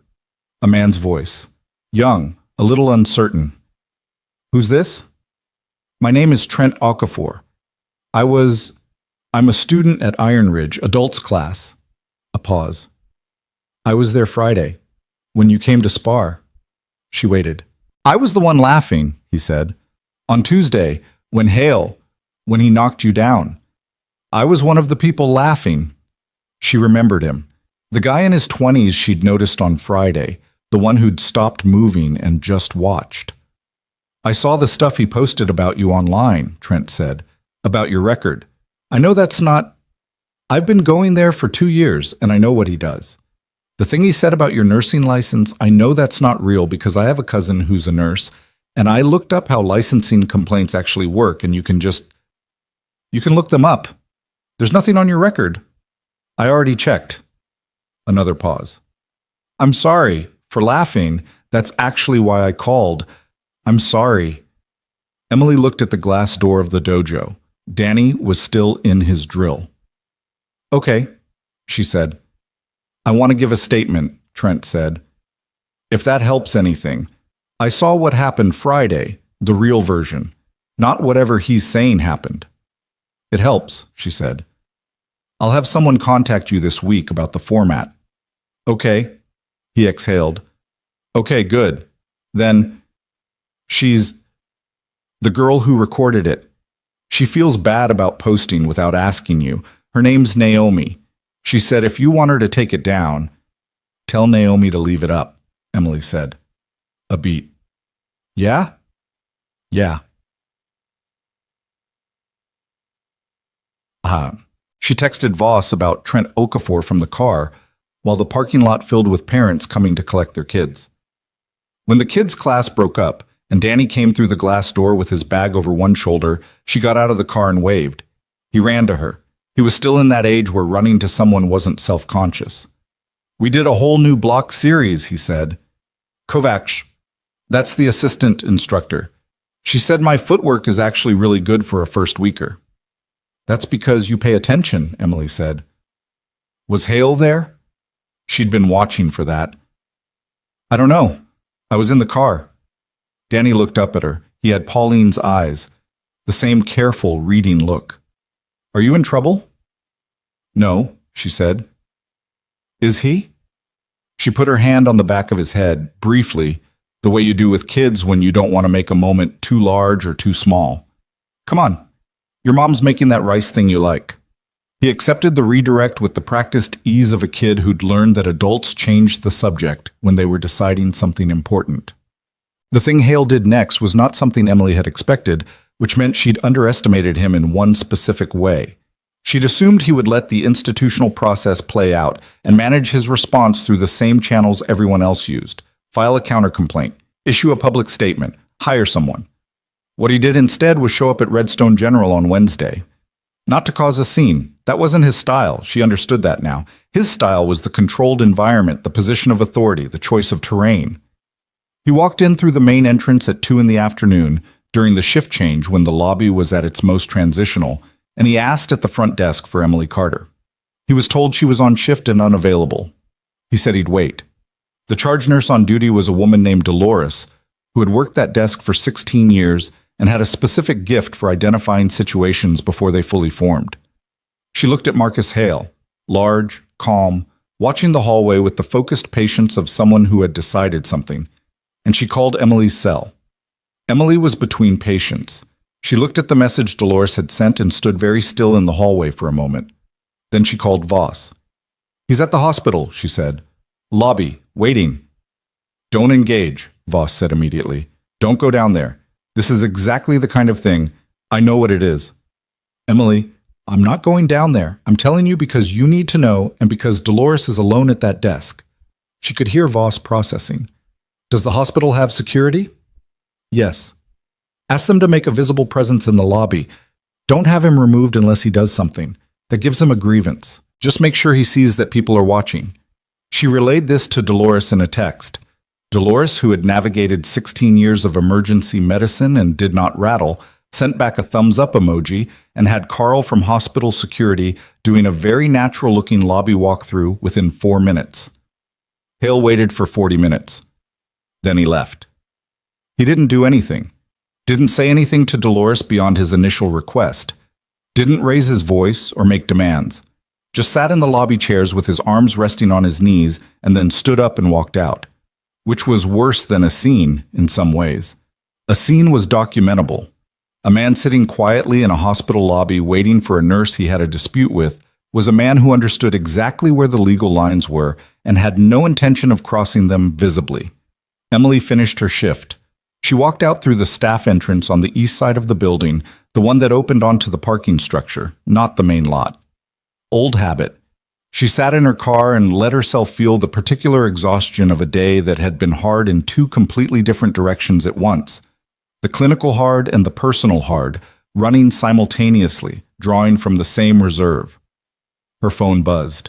A: A man's voice. Young, a little uncertain. Who's this? My name is Trent Okafor. I'm a student at Iron Ridge, adults class. A pause. I was there Friday, when you came to spar. She waited. I was the one laughing, he said. On Tuesday, when he knocked you down. I was one of the people laughing. She remembered him. The guy in his 20s she'd noticed on Friday, the one who'd stopped moving and just watched. I saw the stuff he posted about you online, Trent said, about your record. I know that's not... I've been going there for 2 years, and I know what he does. The thing he said about your nursing license, I know that's not real because I have a cousin who's a nurse, and I looked up how licensing complaints actually work, and you can look them up. There's nothing on your record. I already checked. Another pause. I'm sorry for laughing. That's actually why I called. I'm sorry. Emily looked at the glass door of the dojo. Danny was still in his drill. Okay, she said. I want to give a statement, Trent said. If that helps anything. I saw what happened Friday, the real version, not whatever he's saying happened. It helps, she said. I'll have someone contact you this week about the format. Okay, he exhaled. Okay, good. Then, she's the girl who recorded it. She feels bad about posting without asking you. Her name's Naomi. She said if you want her to take it down, tell Naomi to leave it up, Emily said. A beat. Yeah? Yeah. She texted Voss about Trent Okafor from the car, while the parking lot filled with parents coming to collect their kids. When the kids' class broke up, and Danny came through the glass door with his bag over one shoulder, she got out of the car and waved. He ran to her. He was still in that age where running to someone wasn't self-conscious. We did a whole new block series, he said. Kovacs, that's the assistant instructor. She said my footwork is actually really good for a first weeker. That's because you pay attention, Emily said. Was Hale there? She'd been watching for that. I don't know. I was in the car. Danny looked up at her. He had Pauline's eyes, the same careful, reading look. Are you in trouble? No, she said. Is he? She put her hand on the back of his head, briefly, the way you do with kids when you don't want to make a moment too large or too small. Come on, your mom's making that rice thing you like. He accepted the redirect with the practiced ease of a kid who'd learned that adults changed the subject when they were deciding something important. The thing Hale did next was not something Emily had expected, which meant she'd underestimated him in one specific way. She'd assumed he would let the institutional process play out and manage his response through the same channels everyone else used. File a countercomplaint, issue a public statement, hire someone. What he did instead was show up at Redstone General on Wednesday. Not to cause a scene. That wasn't his style. She understood that now. His style was the controlled environment, the position of authority, the choice of terrain. He walked in through the main entrance at 2 p.m, during the shift change when the lobby was at its most transitional, and he asked at the front desk for Emily Carter. He was told she was on shift and unavailable. He said he'd wait. The charge nurse on duty was a woman named Dolores, who had worked that desk for 16 years and had a specific gift for identifying situations before they fully formed. She looked at Marcus Hale, large, calm, watching the hallway with the focused patience of someone who had decided something, and she called Emily's cell. Emily was between patients. She looked at the message Dolores had sent and stood very still in the hallway for a moment. Then she called Voss. He's at the hospital, she said. Lobby, waiting. Don't engage, Voss said immediately. Don't go down there. This is exactly the kind of thing. I know what it is. Emily, I'm not going down there. I'm telling you because you need to know and because Dolores is alone at that desk. She could hear Voss processing. Does the hospital have security? Yes. Ask them to make a visible presence in the lobby. Don't have him removed unless he does something. That gives him a grievance. Just make sure he sees that people are watching. She relayed this to Dolores in a text. Dolores, who had navigated 16 years of emergency medicine and did not rattle, sent back a thumbs-up emoji and had Carl from hospital security doing a very natural-looking lobby walkthrough within 4 minutes. Hale waited for 40 minutes. Then he left. He didn't do anything. Didn't say anything to Dolores beyond his initial request. Didn't raise his voice or make demands. Just sat in the lobby chairs with his arms resting on his knees and then stood up and walked out. Which was worse than a scene in some ways. A scene was documentable. A man sitting quietly in a hospital lobby waiting for a nurse he had a dispute with was a man who understood exactly where the legal lines were and had no intention of crossing them visibly. Emily finished her shift. She walked out through the staff entrance on the east side of the building, the one that opened onto the parking structure, not the main lot. Old habit. She sat in her car and let herself feel the particular exhaustion of a day that had been hard in 2 completely different directions at once. The clinical hard and the personal hard, running simultaneously, drawing from the same reserve. Her phone buzzed.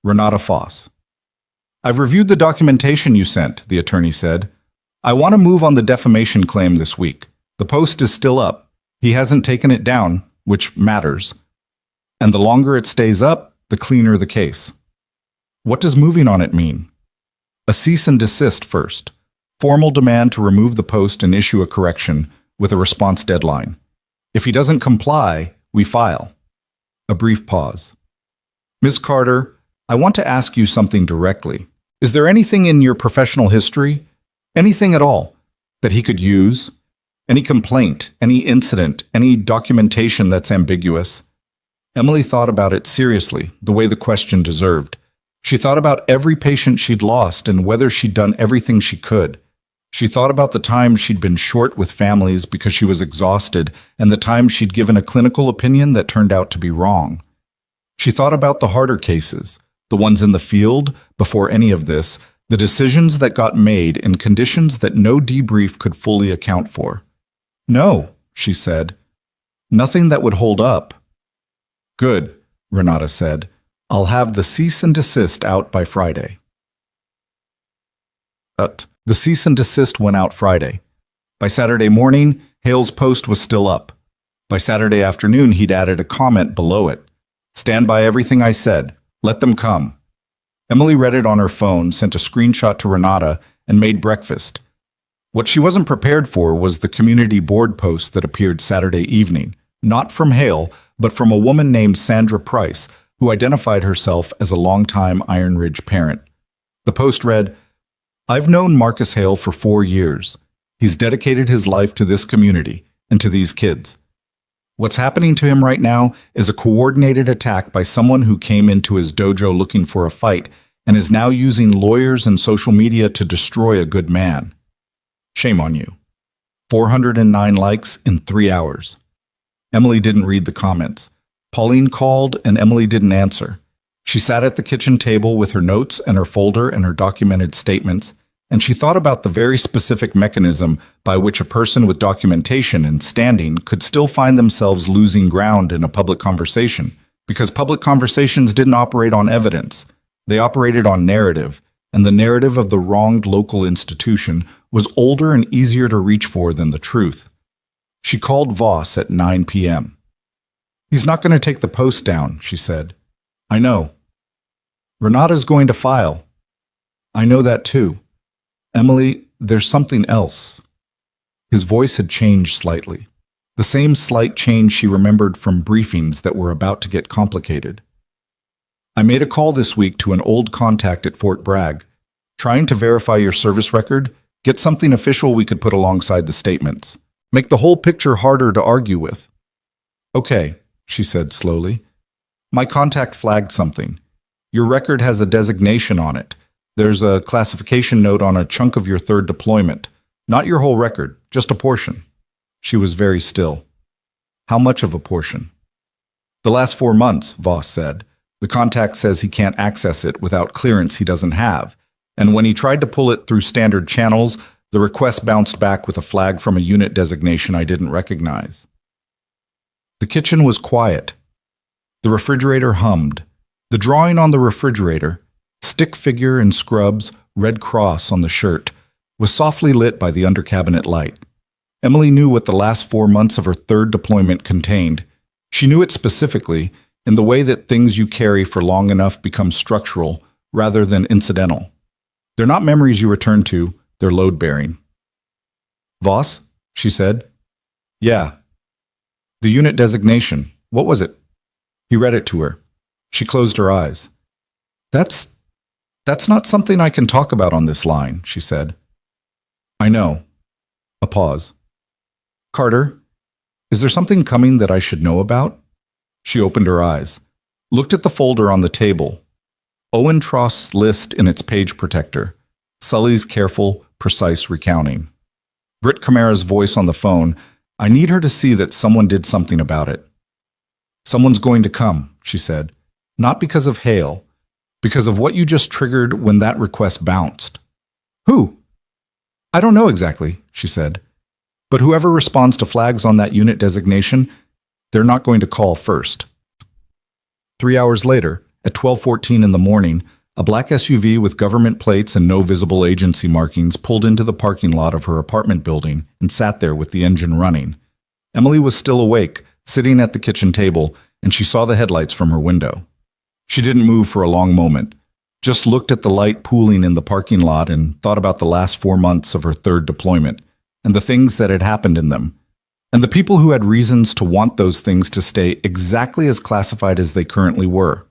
A: Renata Voss. I've reviewed the documentation you sent, the attorney said. I want to move on the defamation claim this week. The post is still up. He hasn't taken it down, which matters. And the longer it stays up, the cleaner the case. What does moving on it mean? A cease and desist first. Formal demand to remove the post and issue a correction with a response deadline. If he doesn't comply, we file. A brief pause. Ms. Carter, I want to ask you something directly. Is there anything in your professional history, anything at all, that he could use? Any complaint, any incident, any documentation that's ambiguous? Emily thought about it seriously, the way the question deserved. She thought about every patient she'd lost and whether she'd done everything she could. She thought about the times she'd been short with families because she was exhausted and the times she'd given a clinical opinion that turned out to be wrong. She thought about the harder cases, the ones in the field, before any of this, the decisions that got made in conditions that no debrief could fully account for. No, she said. Nothing that would hold up. Good, Renata said. I'll have the cease and desist out by Friday. The cease and desist went out Friday. By Saturday morning, Hale's post was still up. By Saturday afternoon, he'd added a comment below it. Stand by everything I said. Let them come. Emily read it on her phone, sent a screenshot to Renata, and made breakfast. What she wasn't prepared for was the community board post that appeared Saturday evening, not from Hale, but from a woman named Sandra Price, who identified herself as a longtime Iron Ridge parent. The post read, "I've known Marcus Hale for 4 years. He's dedicated his life to this community and to these kids. What's happening to him right now is a coordinated attack by someone who came into his dojo looking for a fight and is now using lawyers and social media to destroy a good man. Shame on you." 409 likes in 3 hours. Emily didn't read the comments. Pauline called and Emily didn't answer. She sat at the kitchen table with her notes and her folder and her documented statements, and she thought about the very specific mechanism by which a person with documentation and standing could still find themselves losing ground in a public conversation, because public conversations didn't operate on evidence. They operated on narrative, and the narrative of the wronged local institution was older and easier to reach for than the truth. She called Voss at 9 p.m. "He's not going to take the post down," she said. "I know." "Renata's going to file." "I know that too. Emily, there's something else." His voice had changed slightly, the same slight change she remembered from briefings that were about to get complicated. "I made a call this week to an old contact at Fort Bragg, trying to verify your service record, get something official we could put alongside the statements. Make the whole picture harder to argue with." "Okay," she said slowly. "My contact flagged something. Your record has a designation on it. There's a classification note on a chunk of your third deployment. Not your whole record, just a portion." She was very still. "How much of a portion?" "The last 4 months," Voss said. "The contact says he can't access it without clearance he doesn't have. And when he tried to pull it through standard channels, the request bounced back with a flag from a unit designation I didn't recognize." The kitchen was quiet. The refrigerator hummed. The drawing on the refrigerator, stick figure in scrubs, red cross on the shirt, was softly lit by the under-cabinet light. Emily knew what the last 4 months of her third deployment contained. She knew it specifically in the way that things you carry for long enough become structural rather than incidental. They're not memories you return to, they're load-bearing. "Voss?" she said. "Yeah." "The unit designation, what was it?" He read it to her. She closed her eyes. That's not something I can talk about on this line," she said. "I know." A pause. "Carter, is there something coming that I should know about?" She opened her eyes, looked at the folder on the table. Owen Trost's list in its page protector. Sully's careful, precise recounting. Britt Camara's voice on the phone. "I need her to see that someone did something about it." "Someone's going to come," she said. "Not because of Hale. Because of what you just triggered when that request bounced." "Who?" "I don't know exactly," she said. "But whoever responds to flags on that unit designation, they're not going to call first." 3 hours later, at 12:14 in the morning, a black SUV with government plates and no visible agency markings pulled into the parking lot of her apartment building and sat there with the engine running. Emily was still awake, sitting at the kitchen table, and she saw the headlights from her window. She didn't move for a long moment, just looked at the light pooling in the parking lot and thought about the last 4 months of her third deployment and the things that had happened in them, and the people who had reasons to want those things to stay exactly as classified as they currently were.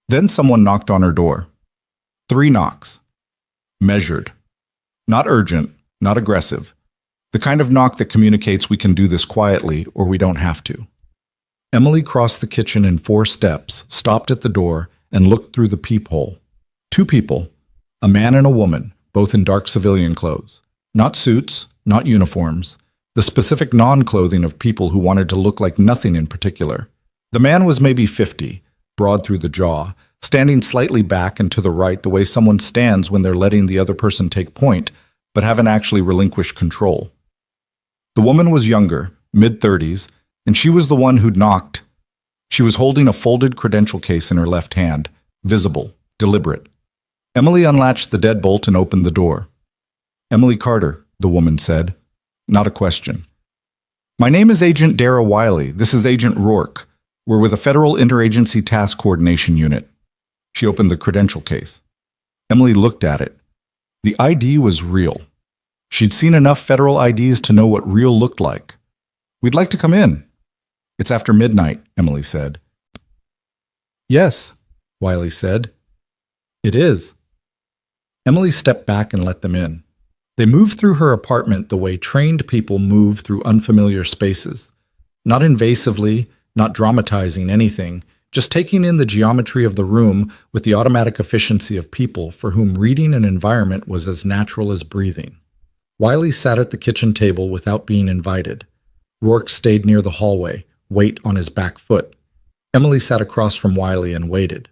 A: Then someone knocked on her door. 3 knocks. Measured. Not urgent, not aggressive. The kind of knock that communicates we can do this quietly or we don't have to. Emily crossed the kitchen in 4 steps, stopped at the door, and looked through the peephole. 2 people, a man and a woman, both in dark civilian clothes. Not suits, not uniforms, the specific non-clothing of people who wanted to look like nothing in particular. The man was maybe 50, broad through the jaw, standing slightly back and to the right the way someone stands when they're letting the other person take point, but haven't actually relinquished control. The woman was younger, mid-30s, and she was the one who'd knocked. She was holding a folded credential case in her left hand, visible, deliberate. Emily unlatched the deadbolt and opened the door. "Emily Carter," the woman said. Not a question. "My name is Agent Dara Wiley. This is Agent Rourke. We're with a Federal Interagency Task Coordination Unit." She opened the credential case. Emily looked at it. The ID was real. She'd seen enough federal IDs to know what real looked like. "We'd like to come in." "It's after midnight," Emily said. "Yes," Wiley said. "It is." Emily stepped back and let them in. They moved through her apartment the way trained people move through unfamiliar spaces. Not invasively, not dramatizing anything, just taking in the geometry of the room with the automatic efficiency of people for whom reading an environment was as natural as breathing. Wiley sat at the kitchen table without being invited. Rourke stayed near the hallway, weight on his back foot. Emily sat across from Wiley and waited.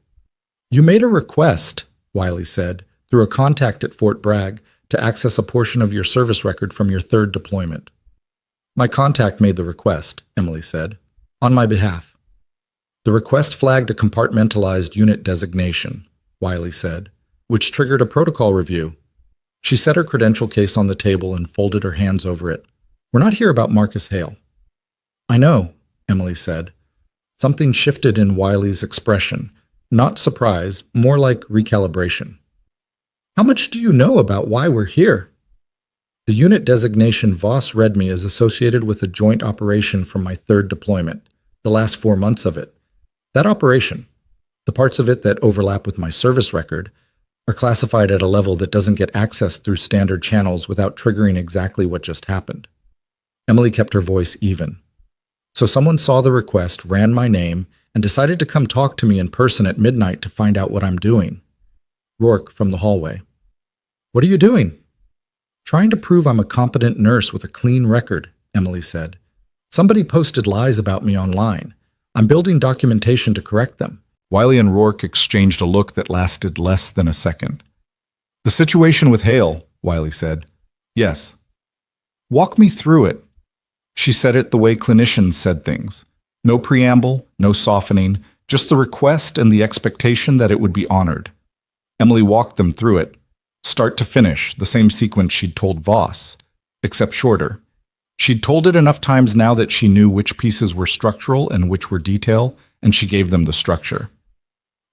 A: "You made a request," Wiley said, "through a contact at Fort Bragg to access a portion of your service record from your third deployment." "My contact made the request," Emily said, "on my behalf." "The request flagged a compartmentalized unit designation," Wiley said, "which triggered a protocol review." She set her credential case on the table and folded her hands over it. "We're not here about Marcus Hale." "I know," Emily said. Something shifted in Wiley's expression. Not surprise, more like recalibration. "How much do you know about why we're here?" "The unit designation Voss read me is associated with a joint operation from my third deployment, the last 4 months of it. That operation, the parts of it that overlap with my service record, are classified at a level that doesn't get accessed through standard channels without triggering exactly what just happened." Emily kept her voice even. "So someone saw the request, ran my name, and decided to come talk to me in person at midnight to find out what I'm doing." Rourke from the hallway. "What are you doing?" "Trying to prove I'm a competent nurse with a clean record," Emily said. "Somebody posted lies about me online. I'm building documentation to correct them." Wiley and Rourke exchanged a look that lasted less than a second. "The situation with Hale," Wiley said. "Yes." "Walk me through it." She said it the way clinicians said things. No preamble, no softening, just the request and the expectation that it would be honored. Emily walked them through it, start to finish, the same sequence she'd told Voss, except shorter. She'd told it enough times now that she knew which pieces were structural and which were detail, and she gave them the structure.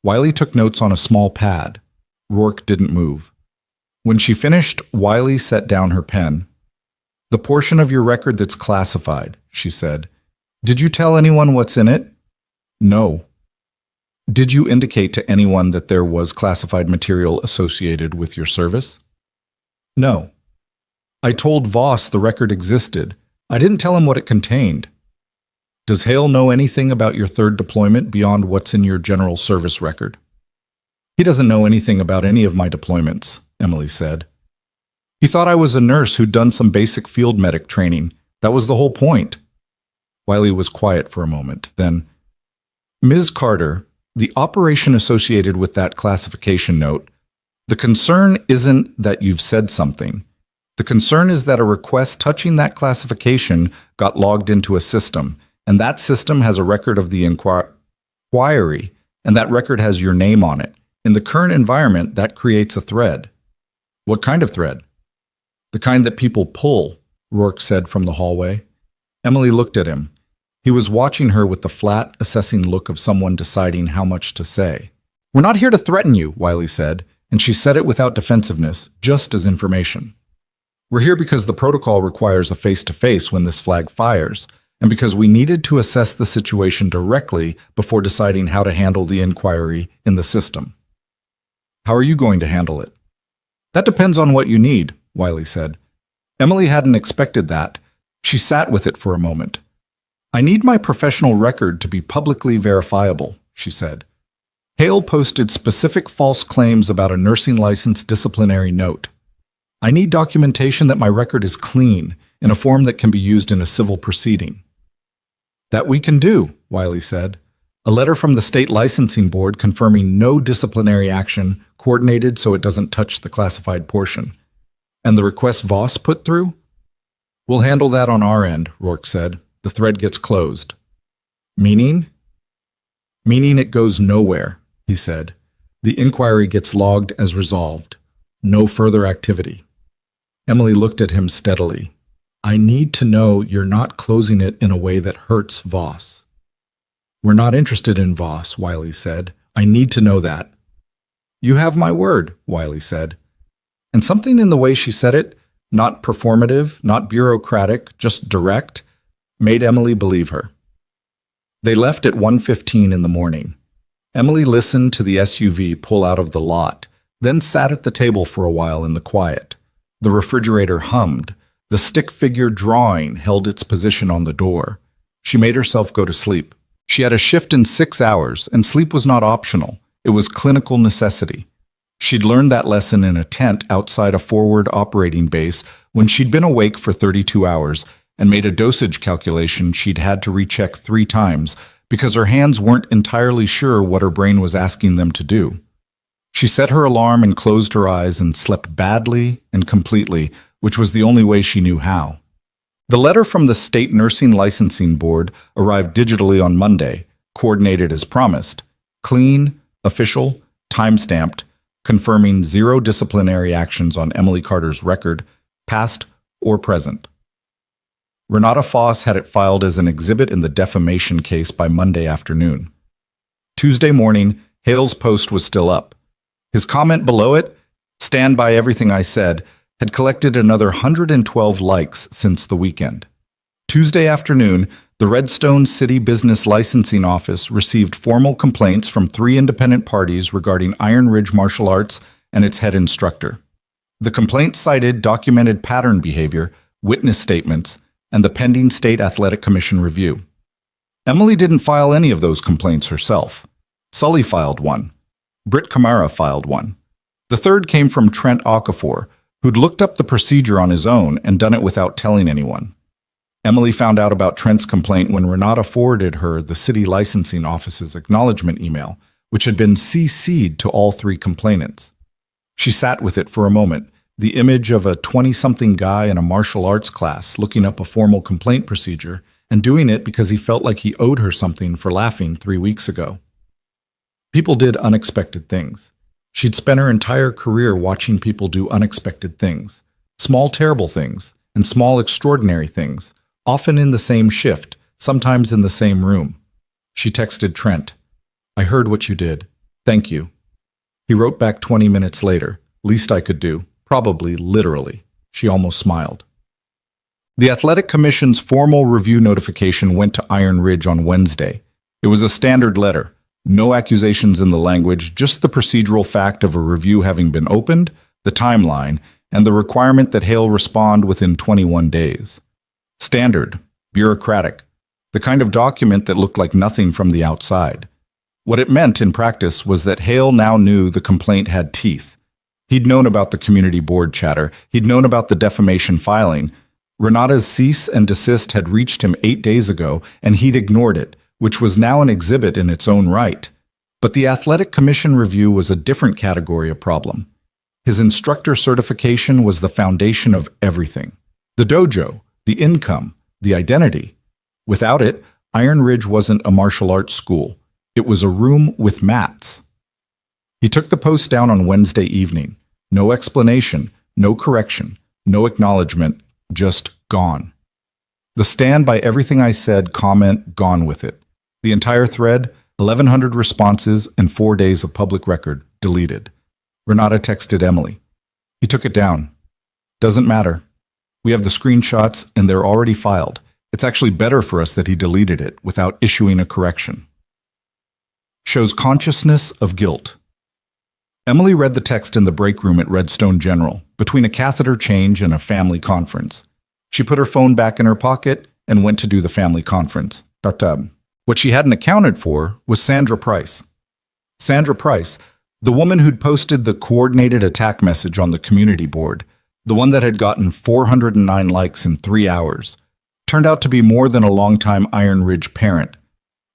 A: Wiley took notes on a small pad. Rourke didn't move. When she finished, Wiley set down her pen. "The portion of your record that's classified," she said. "Did you tell anyone what's in it?" "No." "Did you indicate to anyone that there was classified material associated with your service?" "No." "I told Voss the record existed. I didn't tell him what it contained." "Does Hale know anything about your third deployment beyond what's in your general service record?" "He doesn't know anything about any of my deployments," Emily said. "He thought I was a nurse who'd done some basic field medic training. That was the whole point." Wiley was quiet for a moment. Then, "Ms. Carter, the operation associated with that classification note, the concern isn't that you've said something. The concern is that a request touching that classification got logged into a system, and that system has a record of the inquiry, and that record has your name on it. In the current environment, that creates a thread." "What kind of thread?" "The kind that people pull," Rourke said from the hallway. Emily looked at him. He was watching her with the flat, assessing look of someone deciding how much to say. "We're not here to threaten you," Wiley said, and she said it without defensiveness, just as information. "We're here because the protocol requires a face-to-face when this flag fires, and because we needed to assess the situation directly before deciding how to handle the inquiry in the system." "How are you going to handle it?" "That depends on what you need," Wiley said. Emily hadn't expected that. She sat with it for a moment. "I need my professional record to be publicly verifiable," she said. "Hale posted specific false claims about a nursing license disciplinary note. I need documentation that my record is clean, in a form that can be used in a civil proceeding." "That we can do," Wiley said. "A letter from the state licensing board confirming no disciplinary action, coordinated so it doesn't touch the classified portion. And the request Voss put through?" "We'll handle that on our end," Rourke said. "The thread gets closed." "Meaning?" "Meaning it goes nowhere," he said. "The inquiry gets logged as resolved. No further activity." Emily looked at him steadily. "I need to know you're not closing it in a way that hurts Voss." "We're not interested in Voss," Wiley said. "I need to know that." "You have my word," Wiley said. And something in the way she said it, not performative, not bureaucratic, just direct, made Emily believe her. They left at 1:15 in the morning. Emily listened to the SUV pull out of the lot, then sat at the table for a while in the quiet. The refrigerator hummed. The stick figure drawing held its position on the door. She made herself go to sleep. She had a shift in 6 hours, and sleep was not optional. It was clinical necessity. She'd learned that lesson in a tent outside a forward operating base when she'd been awake for 32 hours and made a dosage calculation she'd had to recheck 3 times because her hands weren't entirely sure what her brain was asking them to do. She set her alarm and closed her eyes and slept badly and completely, which was the only way she knew how. The letter from the State Nursing Licensing Board arrived digitally on Monday, coordinated as promised. Clean, official, time-stamped, confirming 0 disciplinary actions on Emily Carter's record, past or present. Renata Foss had it filed as an exhibit in the defamation case by Monday afternoon. Tuesday morning, Hale's post was still up. His comment below it, "Stand by everything I said," had collected another 112 likes since the weekend. Tuesday afternoon, the Redstone City Business Licensing Office received formal complaints from 3 independent parties regarding Iron Ridge Martial Arts and its head instructor. The complaints cited documented pattern behavior, witness statements, and the pending State Athletic Commission review. Emily didn't file any of those complaints herself. Sully filed one. Britt Camara filed one. The third came from Trent Okafor, who'd looked up the procedure on his own and done it without telling anyone. Emily found out about Trent's complaint when Renata forwarded her the city licensing office's acknowledgement email, which had been CC'd to all 3 complainants. She sat with it for a moment, the image of a 20-something guy in a martial arts class looking up a formal complaint procedure and doing it because he felt like he owed her something for laughing 3 weeks ago. People did unexpected things. She'd spent her entire career watching people do unexpected things, small terrible things, and small extraordinary things, often in the same shift, sometimes in the same room. She texted Trent, "I heard what you did. Thank you." He wrote back 20 minutes later, "Least I could do." Probably literally. She almost smiled. The Athletic Commission's formal review notification went to Iron Ridge on Wednesday. It was a standard letter. No accusations in the language, just the procedural fact of a review having been opened, the timeline, and the requirement that Hale respond within 21 days. Standard, bureaucratic, the kind of document that looked like nothing from the outside. What it meant in practice was that Hale now knew the complaint had teeth. He'd known about the community board chatter. He'd known about the defamation filing. Renata's cease and desist had reached him 8 days ago, and he'd ignored it, which was now an exhibit in its own right. But the Athletic Commission review was a different category of problem. His instructor certification was the foundation of everything. The dojo, the income, the identity. Without it, Iron Ridge wasn't a martial arts school. It was a room with mats. He took the post down on Wednesday evening. No explanation, no correction, no acknowledgement, just gone. The "stand by everything I said" comment gone with it. The entire thread, 1,100 responses and 4 days of public record, deleted. Renata texted Emily. He took it down. Doesn't matter. We have the screenshots and they're already filed. It's actually better for us that he deleted it without issuing a correction. Shows consciousness of guilt. Emily read the text in the break room at Redstone General, between a catheter change and a family conference. She put her phone back in her pocket and went to do the family conference. What she hadn't accounted for was Sandra Price. Sandra Price, the woman who'd posted the coordinated attack message on the community board, the one that had gotten 409 likes in 3 hours, turned out to be more than a longtime Iron Ridge parent.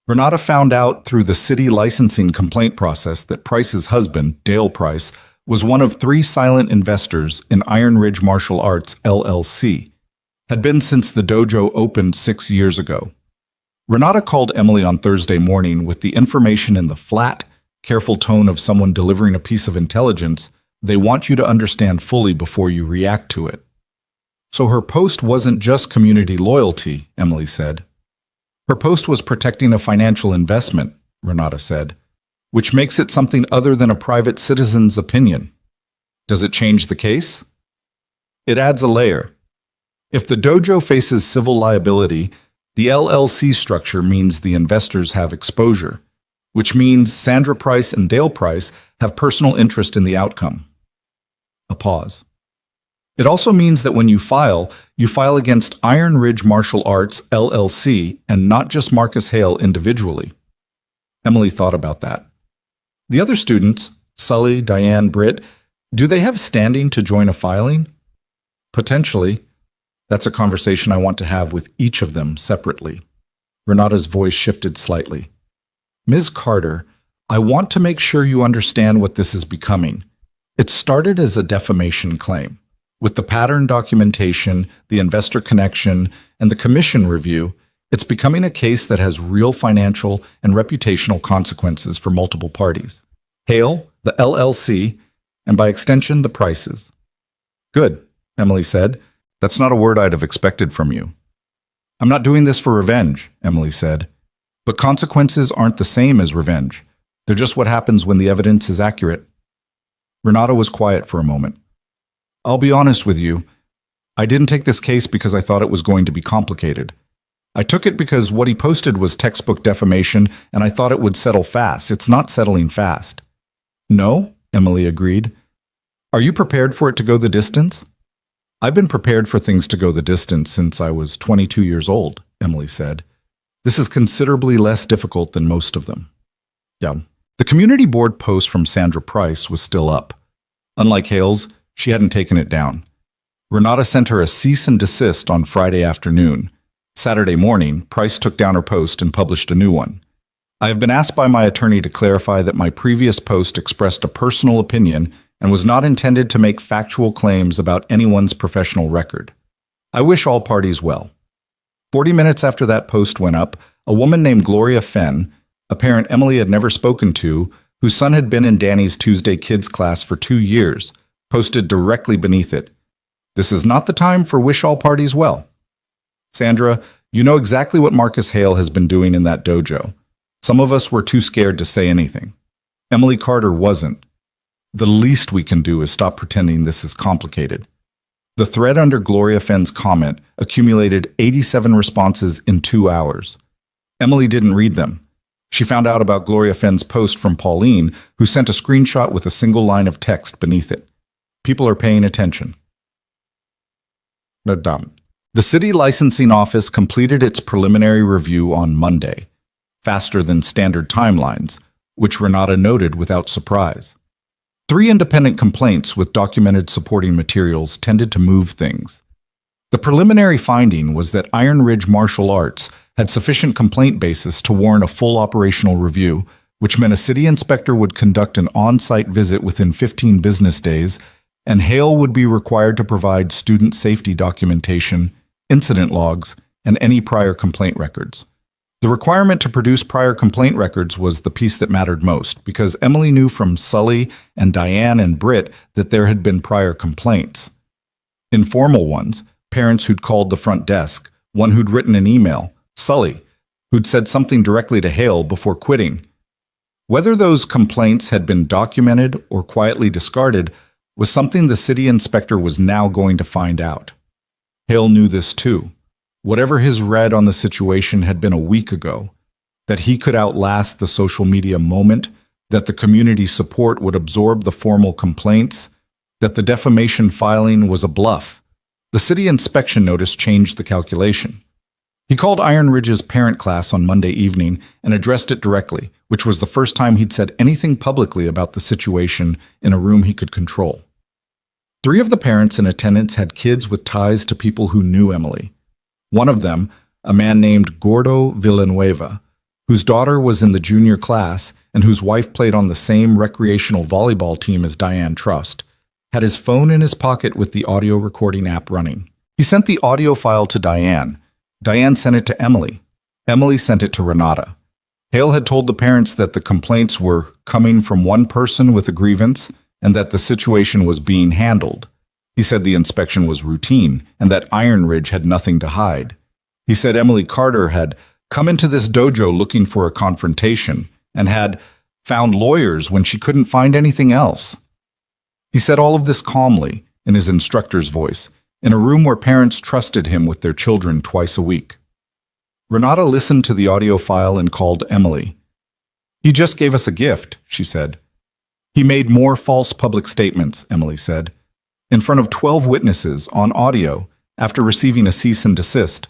A: Renata found out through the city licensing complaint process that Price's husband, Dale Price, was one of 3 silent investors in Iron Ridge Martial Arts, LLC, had been since the dojo opened 6 years ago. Renata called Emily on Thursday morning with the information in the flat, careful tone of someone delivering a piece of intelligence they want you to understand fully before you react to it. So her post wasn't just community loyalty, Emily said. Her post was protecting a financial investment, Renata said, which makes it something other than a private citizen's opinion. Does it change the case? It adds a layer. If the dojo faces civil liability, the LLC structure means the investors have exposure, which means Sandra Price and Dale Price have personal interest in the outcome. A pause. It also means that when you file against Iron Ridge Martial Arts, LLC, and not just Marcus Hale individually. Emily thought about that. The other students, Sully, Diane, Britt, do they have standing to join a filing? Potentially. That's a conversation I want to have with each of them separately. Renata's voice shifted slightly. Ms. Carter, I want to make sure you understand what this is becoming. It started as a defamation claim. With the pattern documentation, the investor connection, and the commission review, it's becoming a case that has real financial and reputational consequences for multiple parties. Hale, the LLC, and by extension, the Prices. Good, Emily said. That's not a word I'd have expected from you. I'm not doing this for revenge, Emily said. But consequences aren't the same as revenge. They're just what happens when the evidence is accurate. Renata was quiet for a moment. I'll be honest with you. I didn't take this case because I thought it was going to be complicated. I took it because what he posted was textbook defamation, and I thought it would settle fast. It's not settling fast. No, Emily agreed. Are you prepared for it to go the distance? I've been prepared for things to go the distance since I was 22 years old, Emily said. This is considerably less difficult than most of them. Yeah. The community board post from Sandra Price was still up. Unlike Hale's, she hadn't taken it down. Renata sent her a cease and desist on Friday afternoon. Saturday morning, Price took down her post and published a new one. I have been asked by my attorney to clarify that my previous post expressed a personal opinion and was not intended to make factual claims about anyone's professional record. I wish all parties well. 40 minutes after that post went up, a woman named Gloria Fenn, a parent Emily had never spoken to, whose son had been in Danny's Tuesday Kids class for 2 years, posted directly beneath it. This is not the time for wish all parties well. Sandra, you know exactly what Marcus Hale has been doing in that dojo. Some of us were too scared to say anything. Emily Carter wasn't. The least we can do is stop pretending this is complicated. The thread under Gloria Fenn's comment accumulated 87 responses in 2 hours. Emily didn't read them. She found out about Gloria Fenn's post from Pauline, who sent a screenshot with a single line of text beneath it. People are paying attention. The city licensing office completed its preliminary review on Monday, faster than standard timelines, which Renata noted without surprise. 3 independent complaints with documented supporting materials tended to move things. The preliminary finding was that Iron Ridge Martial Arts had sufficient complaint basis to warrant a full operational review, which meant a city inspector would conduct an on-site visit within 15 business days, and Hale would be required to provide student safety documentation, incident logs, and any prior complaint records. The requirement to produce prior complaint records was the piece that mattered most, because Emily knew from Sully and Diane and Britt that there had been prior complaints. Informal ones, parents who'd called the front desk, one who'd written an email, Sully, who'd said something directly to Hale before quitting. Whether those complaints had been documented or quietly discarded was something the city inspector was now going to find out. Hale knew this too. Whatever his read on the situation had been a week ago, that he could outlast the social media moment, that the community support would absorb the formal complaints, that the defamation filing was a bluff. The city inspection notice changed the calculation. He called Iron Ridge's parent class on Monday evening and addressed it directly, which was the first time he'd said anything publicly about the situation in a room he could control. 3 of the parents in attendance had kids with ties to people who knew Emily. One of them, a man named Gordo Villanueva, whose daughter was in the junior class and whose wife played on the same recreational volleyball team as Diane Trust, had his phone in his pocket with the audio recording app running. He sent the audio file to Diane. Diane sent it to Emily. Emily sent it to Renata. Hale had told the parents that the complaints were coming from one person with a grievance and that the situation was being handled. He said the inspection was routine and that Iron Ridge had nothing to hide. He said Emily Carter had come into this dojo looking for a confrontation and had found lawyers when she couldn't find anything else. He said all of this calmly, in his instructor's voice, in a room where parents trusted him with their children twice a week. Renata listened to the audio file and called Emily. "He just gave us a gift," she said. "He made more false public statements," Emily said, "in front of 12 witnesses on audio after receiving a cease and desist."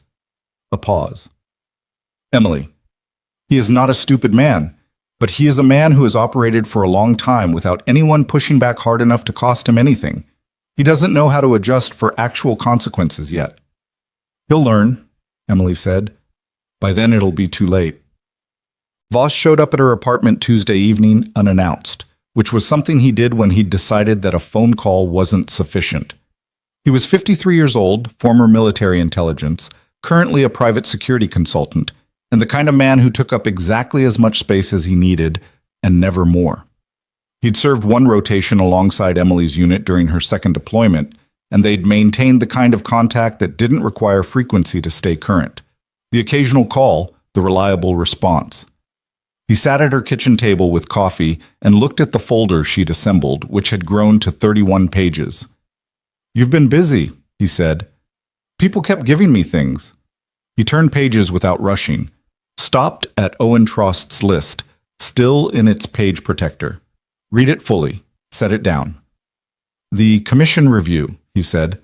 A: A pause. "Emily, he is not a stupid man, but he is a man who has operated for a long time without anyone pushing back hard enough to cost him anything. He doesn't know how to adjust for actual consequences yet." "He'll learn," Emily said. "By then it'll be too late." Voss showed up at her apartment Tuesday evening unannounced, which was something he did when he'd decided that a phone call wasn't sufficient. He was 53 years old, former military intelligence, currently a private security consultant, and the kind of man who took up exactly as much space as he needed, and never more. He'd served one rotation alongside Emily's unit during her second deployment, and they'd maintained the kind of contact that didn't require frequency to stay current. The occasional call, the reliable response. He sat at her kitchen table with coffee and looked at the folder she'd assembled, which had grown to 31 pages. "You've been busy," he said. "People kept giving me things." He turned pages without rushing, stopped at Owen Trost's list, still in its page protector. "Read it fully. Set it down." "The commission review," he said.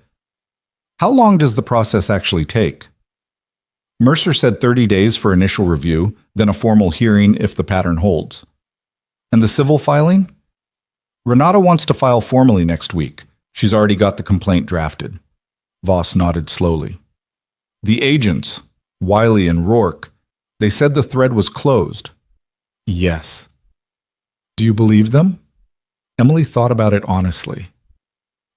A: "How long does the process actually take?" Mercer said 30 days for initial review, then a formal hearing if the pattern holds. "And the civil filing?" "Renata wants to file formally next week. She's already got the complaint drafted." Voss nodded slowly. "The agents, Wiley and Rourke, they said the thread was closed." "Yes." "Do you believe them?" Emily thought about it honestly.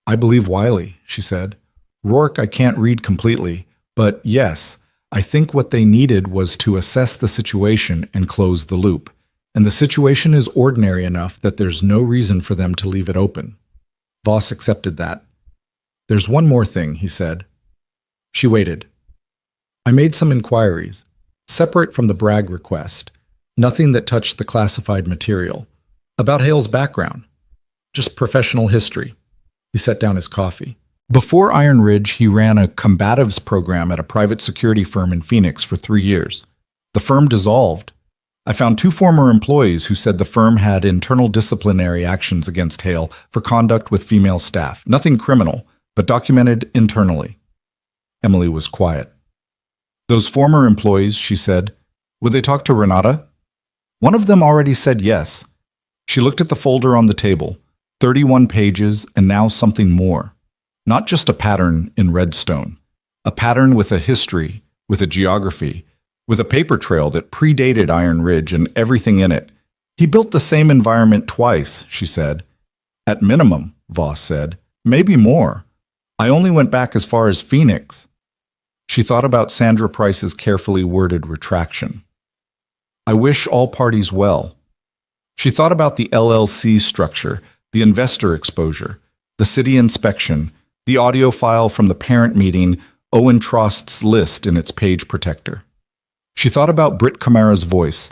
A: "I believe Wiley," she said. "Rourke I can't read completely, but yes, I think what they needed was to assess the situation and close the loop. And the situation is ordinary enough that there's no reason for them to leave it open." Voss accepted that. "There's one more thing," he said. She waited. "I made some inquiries, separate from the Bragg request, nothing that touched the classified material, about Hale's background, just professional history." He set down his coffee. Before Iron Ridge, he ran a combatives program at a private security firm in Phoenix for 3 years. The firm dissolved. I found 2 former employees who said the firm had internal disciplinary actions against Hale for conduct with female staff. Nothing criminal, but documented internally. Emily was quiet. "Those former employees," she said, "would they talk to Renata?" "One of them already said yes." She looked at the folder on the table, 31 pages, and now something more. Not just a pattern in Redstone. A pattern with a history, with a geography, with a paper trail that predated Iron Ridge and everything in it. "He built the same environment twice," she said. "At minimum," Voss said. "Maybe more. I only went back as far as Phoenix." She thought about Sandra Price's carefully worded retraction. "I wish all parties well." She thought about the LLC structure, the investor exposure, the city inspection, the audio file from the parent meeting, Owen Trost's list in its page protector. She thought about Britt Camara's voice.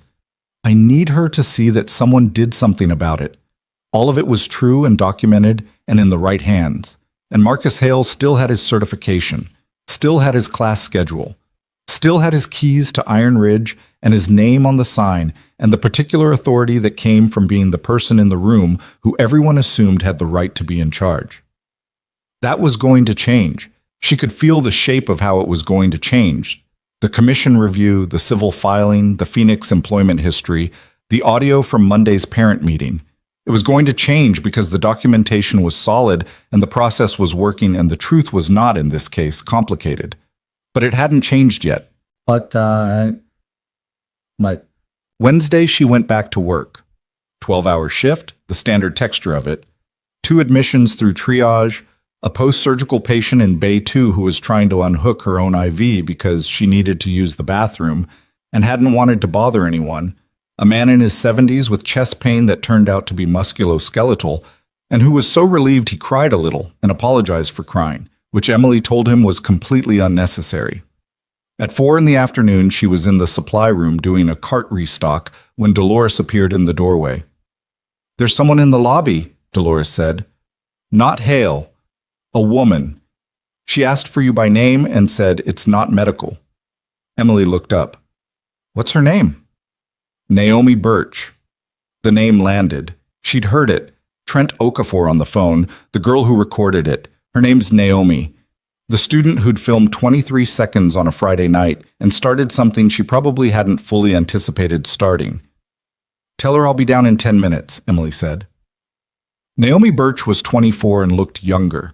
A: "I need her to see that someone did something about it. All of it was true and documented and in the right hands. And Marcus Hale still had his certification, still had his class schedule, still had his keys to Iron Ridge and his name on the sign and the particular authority that came from being the person in the room who everyone assumed had the right to be in charge. That was going to change. She could feel the shape of how it was going to change. The commission review, the civil filing, the Phoenix employment history, the audio from Monday's parent meeting. It was going to change because the documentation was solid and the process was working and the truth was not, in this case, complicated. But it hadn't changed yet. But Wednesday, she went back to work. 12-hour shift, the standard texture of it. 2 admissions through triage, a post-surgical patient in Bay 2 who was trying to unhook her own IV because she needed to use the bathroom and hadn't wanted to bother anyone, a man in his 70s with chest pain that turned out to be musculoskeletal, and who was so relieved he cried a little and apologized for crying, which Emily told him was completely unnecessary. At 4 in the afternoon, she was in the supply room doing a cart restock when Dolores appeared in the doorway. "There's someone in the lobby," Dolores said. Not Hale. A woman. She asked for you by name and said it's not medical. Emily looked up. What's her name? Naomi Birch. The name landed. She'd heard it. Trent Okafor on the phone, the girl who recorded it. Her name's Naomi. The student who'd filmed 23 seconds on a Friday night and started something she probably hadn't fully anticipated starting. Tell her I'll be down in 10 minutes, Emily said. Naomi Birch was 24 and looked younger.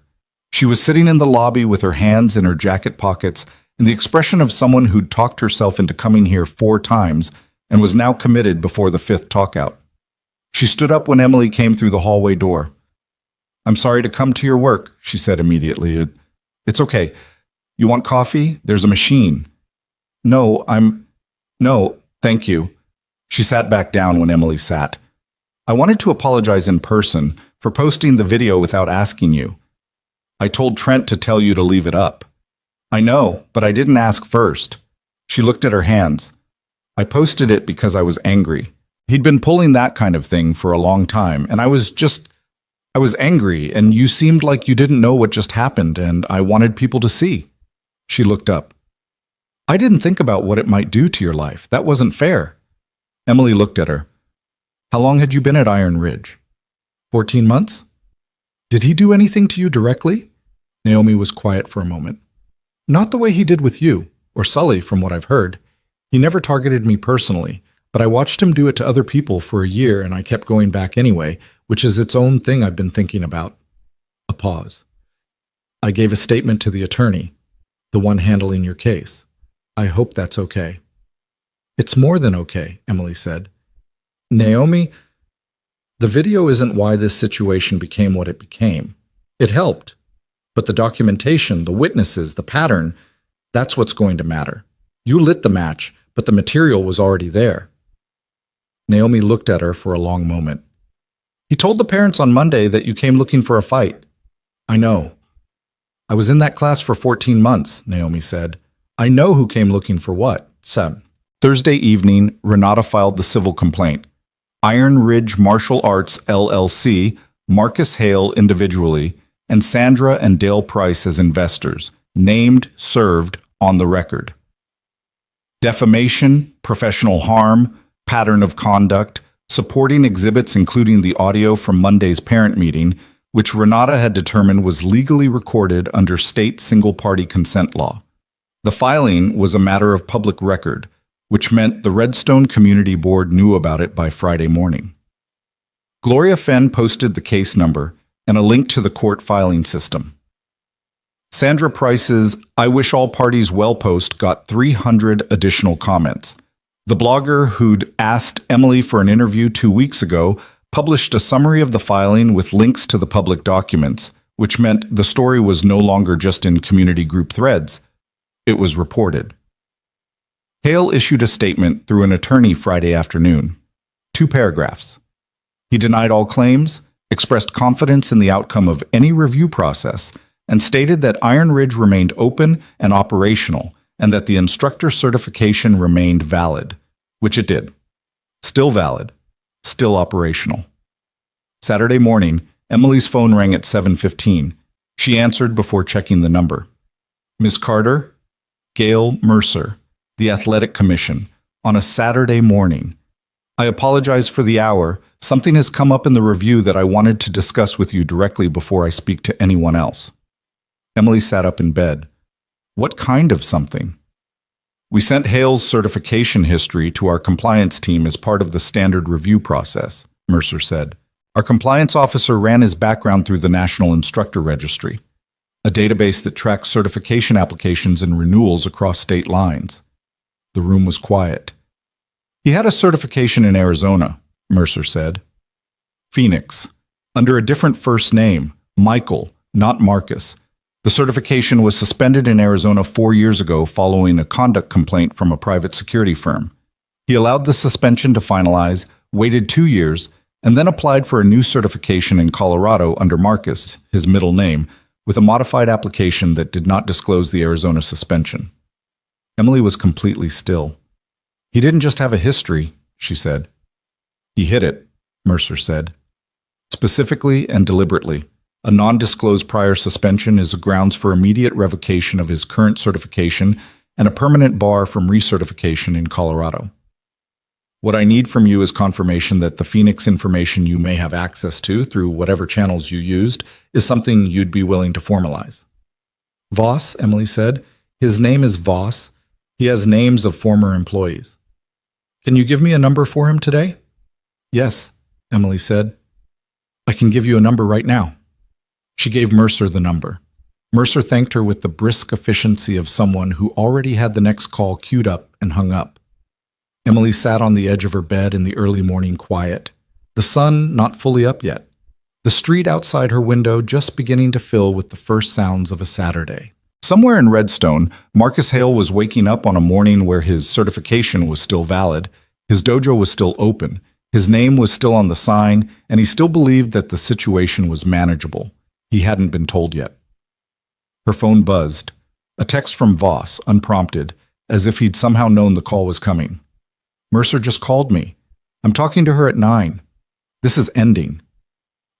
A: She was sitting in the lobby with her hands in her jacket pockets and the expression of someone who'd talked herself into coming here 4 times and was now committed before the 5th talkout. She stood up when Emily came through the hallway door. I'm sorry to come to your work, she said immediately. It's okay. You want coffee? There's a machine. No, thank you. She sat back down when Emily sat. I wanted to apologize in person for posting the video without asking you. I told Trent to tell you to leave it up. I know, but I didn't ask first. She looked at her hands. I posted it because I was angry. He'd been pulling that kind of thing for a long time, and I was angry, and you seemed like you didn't know what just happened, and I wanted people to see. She looked up. I didn't think about what it might do to your life. That wasn't fair. Emily looked at her. How long had you been at Iron Ridge? 14 months? Did he do anything to you directly? Naomi was quiet for a moment. Not the way he did with you, or Sully, from what I've heard. He never targeted me personally, but I watched him do it to other people for a year and I kept going back anyway, which is its own thing I've been thinking about. A pause. I gave a statement to the attorney, the one handling your case. I hope that's okay. It's more than okay, Emily said. Naomi, the video isn't why this situation became what it became. It helped. But the documentation, the witnesses, the pattern, that's what's going to matter. You lit the match, but the material was already there. Naomi looked at her for a long moment. He told the parents on Monday that you came looking for a fight. I know. I was in that class for 14 months, Naomi said. I know who came looking for what, Sam. Thursday evening, Renata filed the civil complaint. Iron Ridge Martial Arts, LLC, Marcus Hale individually, and Sandra and Dale Price as investors, named, served, on the record. Defamation, professional harm, pattern of conduct, supporting exhibits including the audio from Monday's parent meeting, which Renata had determined was legally recorded under state single-party consent law. The filing was a matter of public record, which meant the Redstone Community Board knew about it by Friday morning. Gloria Fenn posted the case number and a link to the court filing system. Sandra Price's I Wish All Parties Well post got 300 additional comments. The blogger who'd asked Emily for an interview 2 weeks ago published a summary of the filing with links to the public documents, which meant the story was no longer just in community group threads. It was reported. Hale issued a statement through an attorney Friday afternoon. 2 paragraphs. He denied all claims, expressed confidence in the outcome of any review process, and stated that Iron Ridge remained open and operational, and that the instructor certification remained valid, which it did. Still valid, still operational. Saturday morning, Emily's phone rang at 7:15. She answered before checking the number. Ms. Carter, Gail Mercer, the Athletic Commission, on a Saturday morning. I apologize for the hour. Something has come up in the review that I wanted to discuss with you directly before I speak to anyone else. Emily sat up in bed. What kind of something? We sent Hale's certification history to our compliance team as part of the standard review process, Mercer said. Our compliance officer ran his background through the National Instructor Registry, a database that tracks certification applications and renewals across state lines. The room was quiet. He had a certification in Arizona, Mercer said. Phoenix, under a different first name, Michael, not Marcus. The certification was suspended in Arizona 4 years ago following a conduct complaint from a private security firm. He allowed the suspension to finalize, waited 2 years, and then applied for a new certification in Colorado under Marcus, his middle name, with a modified application that did not disclose the Arizona suspension. Emily was completely still. He didn't just have a history, she said. He hid it, Mercer said. Specifically and deliberately. A non-disclosed prior suspension is a grounds for immediate revocation of his current certification and a permanent bar from recertification in Colorado. What I need from you is confirmation that the Phoenix information you may have access to through whatever channels you used is something you'd be willing to formalize. Voss, Emily said. His name is Voss. He has names of former employees. Can you give me a number for him today? Yes, Emily said. I can give you a number right now. She gave Mercer the number. Mercer thanked her with the brisk efficiency of someone who already had the next call queued up and hung up. Emily sat on the edge of her bed in the early morning quiet, the sun not fully up yet, the street outside her window just beginning to fill with the first sounds of a Saturday. Somewhere in Redstone, Marcus Hale was waking up on a morning where his certification was still valid, his dojo was still open, his name was still on the sign, and he still believed that the situation was manageable. He hadn't been told yet. Her phone buzzed. A text from Voss, unprompted, as if he'd somehow known the call was coming. Mercer just called me. I'm talking to her at 9. This is ending.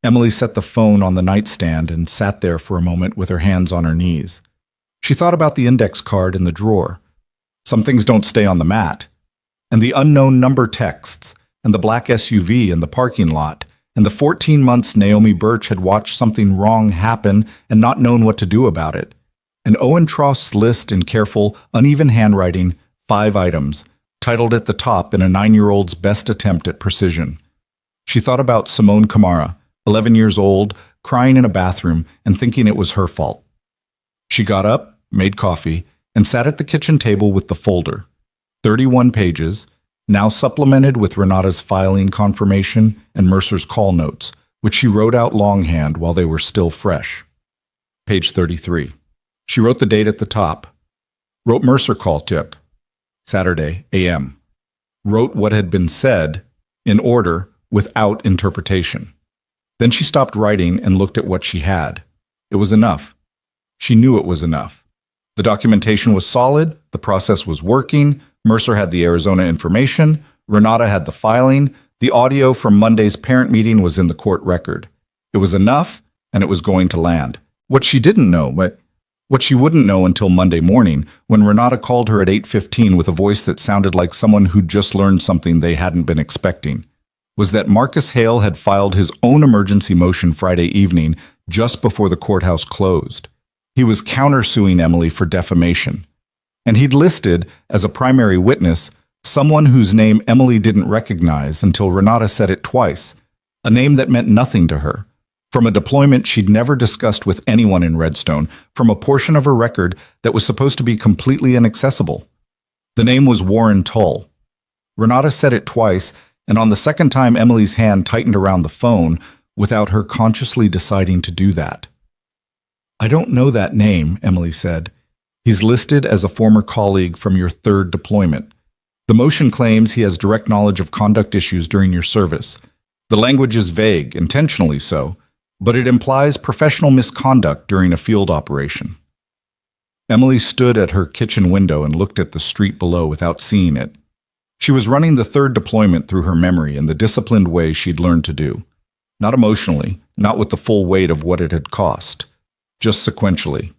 A: Emily set the phone on the nightstand and sat there for a moment with her hands on her knees. She thought about the index card in the drawer. Some things don't stay on the mat. And the unknown number texts, and the black SUV in the parking lot, and the 14 months Naomi Birch had watched something wrong happen and not known what to do about it. And Owen Trost's list in careful, uneven handwriting, 5 items, titled at the top in a 9-year-old's best attempt at precision. She thought about Simone Camara, 11 years old, crying in a bathroom and thinking it was her fault. She got up, made coffee, and sat at the kitchen table with the folder. 31 pages, now supplemented with Renata's filing confirmation and Mercer's call notes, which she wrote out longhand while they were still fresh. Page 33. She wrote the date at the top. Wrote Mercer call took. Saturday, a.m. Wrote what had been said, in order, without interpretation. Then she stopped writing and looked at what she had. It was enough. She knew it was enough. The documentation was solid, the process was working, Mercer had the Arizona information, Renata had the filing, the audio from Monday's parent meeting was in the court record. It was enough, and it was going to land. What she didn't know, but what she wouldn't know until Monday morning, when Renata called her at 8:15 with a voice that sounded like someone who'd just learned something they hadn't been expecting, was that Marcus Hale had filed his own emergency motion Friday evening just before the courthouse closed. He was countersuing Emily for defamation. And he'd listed, as a primary witness, someone whose name Emily didn't recognize until Renata said it twice, a name that meant nothing to her, from a deployment she'd never discussed with anyone in Redstone, from a portion of her record that was supposed to be completely inaccessible. The name was Warren Tull. Renata said it twice, and on the second time Emily's hand tightened around the phone without her consciously deciding to do that. I don't know that name, Emily said. He's listed as a former colleague from your 3rd deployment. The motion claims he has direct knowledge of conduct issues during your service. The language is vague, intentionally so, but it implies professional misconduct during a field operation. Emily stood at her kitchen window and looked at the street below without seeing it. She was running the 3rd deployment through her memory in the disciplined way she'd learned to do. Not emotionally, not with the full weight of what it had cost, just sequentially.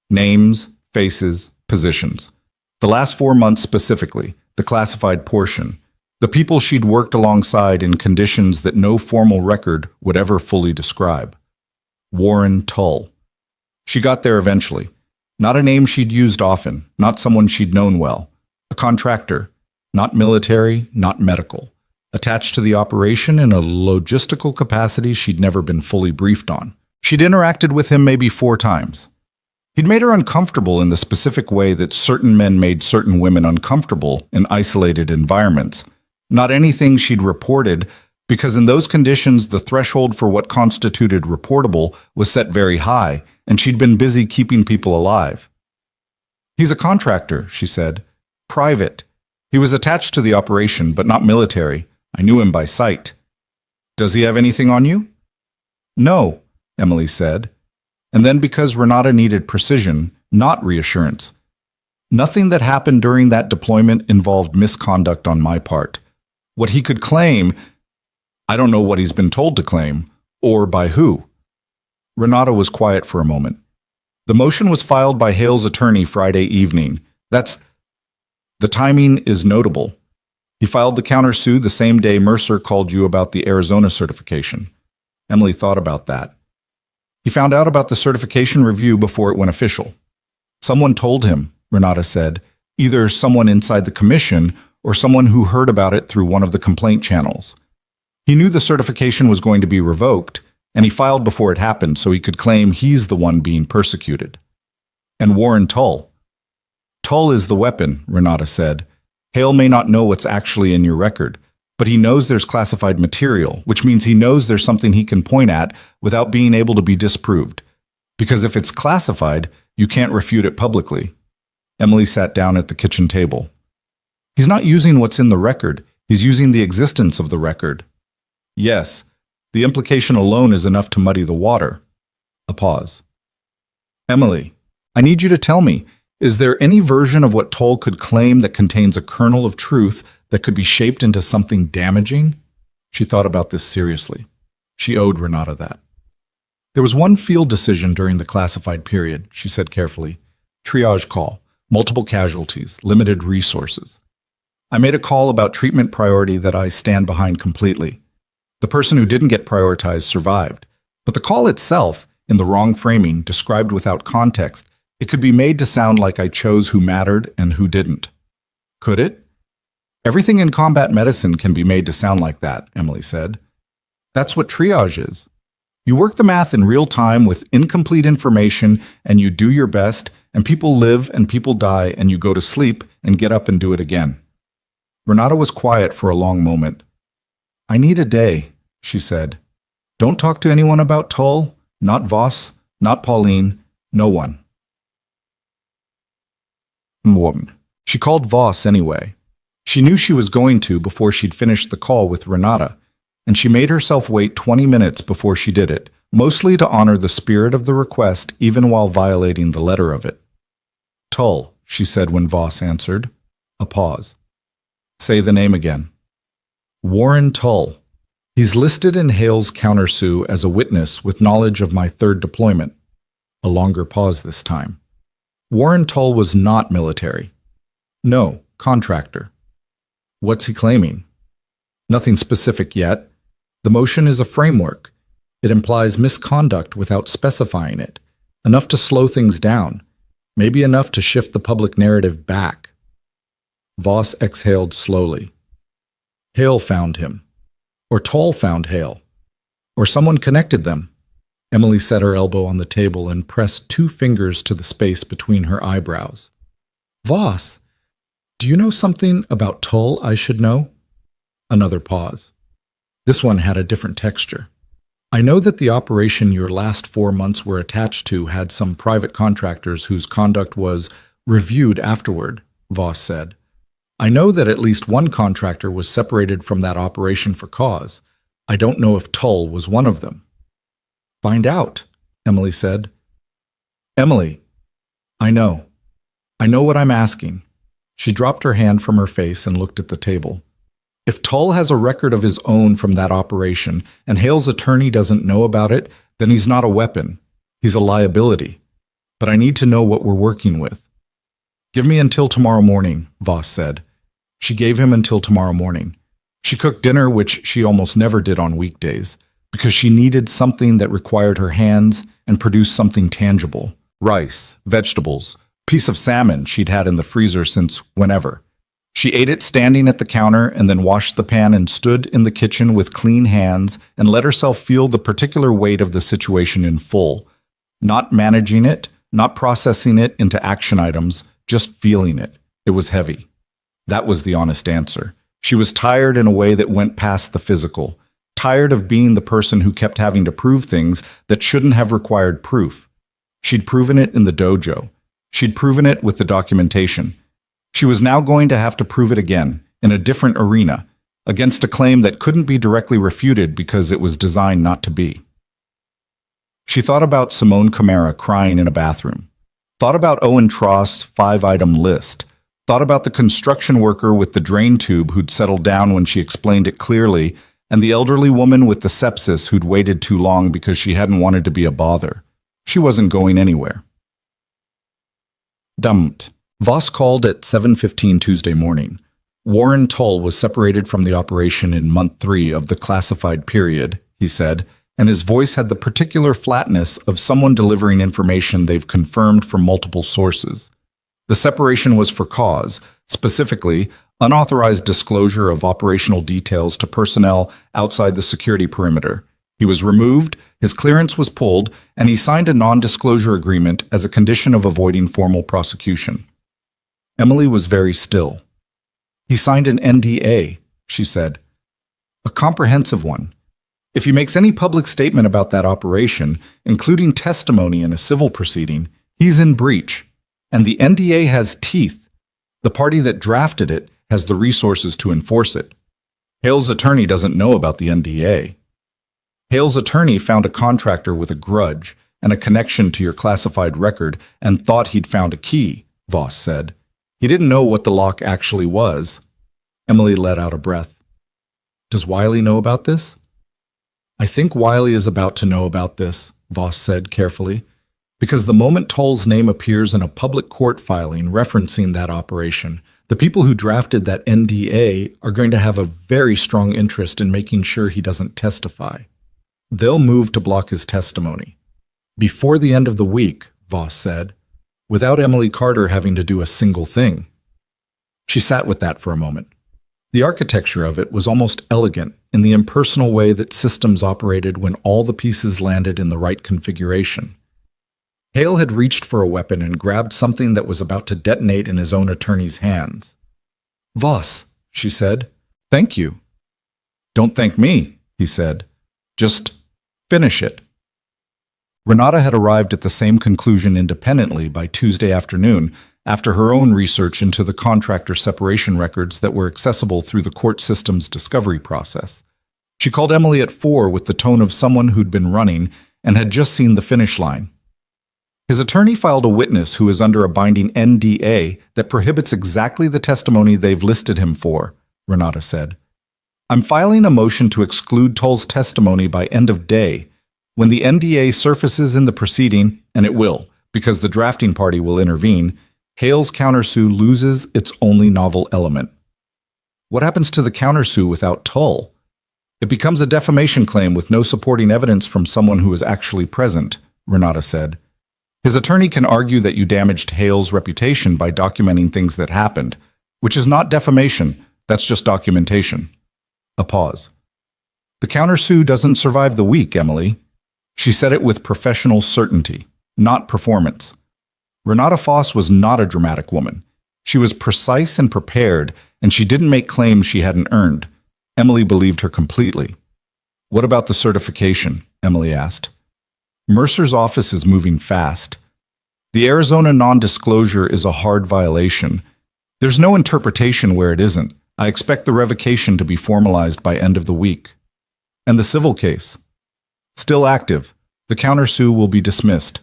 A: Names, faces, positions. The last 4 months specifically, the classified portion, the people she'd worked alongside in conditions that no formal record would ever fully describe. Warren Tull. She got there eventually. Not a name she'd used often, not someone she'd known well. A contractor, not military, not medical. Attached to the operation in a logistical capacity she'd never been fully briefed on. She'd interacted with him maybe 4 times. He'd made her uncomfortable in the specific way that certain men made certain women uncomfortable in isolated environments. Not anything she'd reported, because in those conditions the threshold for what constituted reportable was set very high, and she'd been busy keeping people alive. He's a contractor, she said. Private. He was attached to the operation, but not military. I knew him by sight. Does he have anything on you? No, Emily said. And then because Renata needed precision, not reassurance. Nothing that happened during that deployment involved misconduct on my part. What he could claim, I don't know what he's been told to claim, or by who. Renata was quiet for a moment. The motion was filed by Hale's attorney Friday evening. The timing is notable. He filed the countersuit the same day Mercer called you about the Arizona certification. Emily thought about that. He found out about the certification review before it went official. Someone told him, Renata said, either someone inside the commission or someone who heard about it through one of the complaint channels. He knew the certification was going to be revoked, and he filed before it happened so he could claim he's the one being persecuted. And Warren Tull. Tull is the weapon, Renata said. Hale may not know what's actually in your record, but he knows there's classified material, which means he knows there's something he can point at without being able to be disproved. Because if it's classified, you can't refute it publicly. Emily sat down at the kitchen table. He's not using what's in the record. He's using the existence of the record. Yes, the implication alone is enough to muddy the water. A pause. Emily, I need you to tell me, is there any version of what Tull could claim that contains a kernel of truth that could be shaped into something damaging? She thought about this seriously. She owed Renata that. There was one field decision during the classified period, she said carefully. Triage call, multiple casualties, limited resources. I made a call about treatment priority that I stand behind completely. The person who didn't get prioritized survived, but the call itself, in the wrong framing, described without context, it could be made to sound like I chose who mattered and who didn't. Could it? Everything in combat medicine can be made to sound like that, Emily said. That's what triage is. You work the math in real time with incomplete information, and you do your best, and people live and people die, and you go to sleep and get up and do it again. Renata was quiet for a long moment. I need a day, she said. Don't talk to anyone about Tull, not Voss, not Pauline, no one. She called Voss anyway. She knew she was going to before she'd finished the call with Renata, and she made herself wait 20 minutes before she did it, mostly to honor the spirit of the request even while violating the letter of it. Tull, she said when Voss answered. A pause. Say the name again. Warren Tull. He's listed in Hale's countersue as a witness with knowledge of my third deployment. A longer pause this time. Warren Tull was not military. No, contractor. What's he claiming? Nothing specific yet. The motion is a framework. It implies misconduct without specifying it, enough to slow things down, maybe enough to shift the public narrative back. Voss exhaled slowly. Hale found him. Or Tull found Hale. Or someone connected them. Emily set her elbow on the table and pressed 2 fingers to the space between her eyebrows. Voss, do you know something about Tull I should know? Another pause. This one had a different texture. I know that the operation your last 4 months were attached to had some private contractors whose conduct was reviewed afterward, Voss said. I know that at least one contractor was separated from that operation for cause. I don't know if Tull was one of them. Find out, Emily said. Emily, I know. I know what I'm asking. She dropped her hand from her face and looked at the table. If Tull has a record of his own from that operation and Hale's attorney doesn't know about it, then he's not a weapon. He's a liability. But I need to know what we're working with. Give me until tomorrow morning, Voss said. She gave him until tomorrow morning. She cooked dinner, which she almost never did on weekdays, because she needed something that required her hands and produced something tangible. Rice, vegetables, piece of salmon she'd had in the freezer since whenever. She ate it standing at the counter and then washed the pan and stood in the kitchen with clean hands and let herself feel the particular weight of the situation in full, not managing it, not processing it into action items, just feeling it. It was heavy. That was the honest answer. She was tired in a way that went past the physical, tired of being the person who kept having to prove things that shouldn't have required proof. She'd proven it in the dojo. She'd proven it with the documentation. She was now going to have to prove it again, in a different arena, against a claim that couldn't be directly refuted because it was designed not to be. She thought about Simone Camara crying in a bathroom, thought about Owen Trost's 5-item list, thought about the construction worker with the drain tube who'd settled down when she explained it clearly and the elderly woman with the sepsis who'd waited too long because she hadn't wanted to be a bother. She wasn't going anywhere. Dumped. Voss called at 7:15 Tuesday morning. Warren Tull was separated from the operation in month 3 of the classified period, he said, and his voice had the particular flatness of someone delivering information they've confirmed from multiple sources. The separation was for cause, specifically, unauthorized disclosure of operational details to personnel outside the security perimeter. He was removed, his clearance was pulled, and he signed a non-disclosure agreement as a condition of avoiding formal prosecution. Emily was very still. He signed an NDA, she said. A comprehensive one. If he makes any public statement about that operation, including testimony in a civil proceeding, he's in breach. And the NDA has teeth. The party that drafted it has the resources to enforce it. Hale's attorney doesn't know about the NDA. Hale's attorney found a contractor with a grudge and a connection to your classified record and thought he'd found a key, Voss said. He didn't know what the lock actually was. Emily let out a breath. Does Wiley know about this? I think Wiley is about to know about this, Voss said carefully, because the moment Tull's name appears in a public court filing referencing that operation, the people who drafted that NDA are going to have a very strong interest in making sure he doesn't testify. They'll move to block his testimony. Before the end of the week, Voss said, without Emily Carter having to do a single thing. She sat with that for a moment. The architecture of it was almost elegant in the impersonal way that systems operated when all the pieces landed in the right configuration. Hale had reached for a weapon and grabbed something that was about to detonate in his own attorney's hands. Voss, she said, thank you. Don't thank me, he said. Just finish it. Renata had arrived at the same conclusion independently by Tuesday afternoon after her own research into the contractor separation records that were accessible through the court system's discovery process. She called Emily at 4 with the tone of someone who'd been running and had just seen the finish line. His attorney filed a witness who is under a binding NDA that prohibits exactly the testimony they've listed him for, Renata said. I'm filing a motion to exclude Tull's testimony by end of day. When the NDA surfaces in the proceeding, and it will, because the drafting party will intervene, Hale's countersue loses its only novel element. What happens to the countersue without Tull? It becomes a defamation claim with no supporting evidence from someone who is actually present, Renata said. His attorney can argue that you damaged Hale's reputation by documenting things that happened, which is not defamation, that's just documentation. A pause. The countersue doesn't survive the week, Emily. She said it with professional certainty, not performance. Renata Voss was not a dramatic woman. She was precise and prepared, and she didn't make claims she hadn't earned. Emily believed her completely. What about the certification? Emily asked. Mercer's office is moving fast. The Arizona non-disclosure is a hard violation. There's no interpretation where it isn't. I expect the revocation to be formalized by end of the week. And the civil case? Still active. The countersue will be dismissed.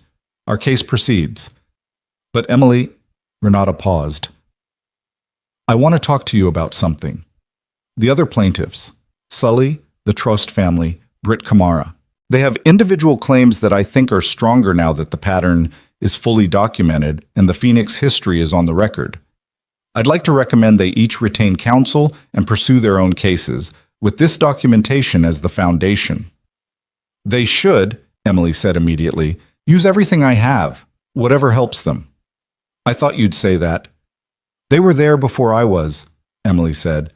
A: Our case proceeds. But Emily, Renata paused. I want to talk to you about something. The other plaintiffs, Sully, the Trost family, Britt Kamara, they have individual claims that I think are stronger now that the pattern is fully documented and the Phoenix history is on the record. I'd like to recommend they each retain counsel and pursue their own cases, with this documentation as the foundation. They should, Emily said immediately, use everything I have, whatever helps them. I thought you'd say that. They were there before I was, Emily said.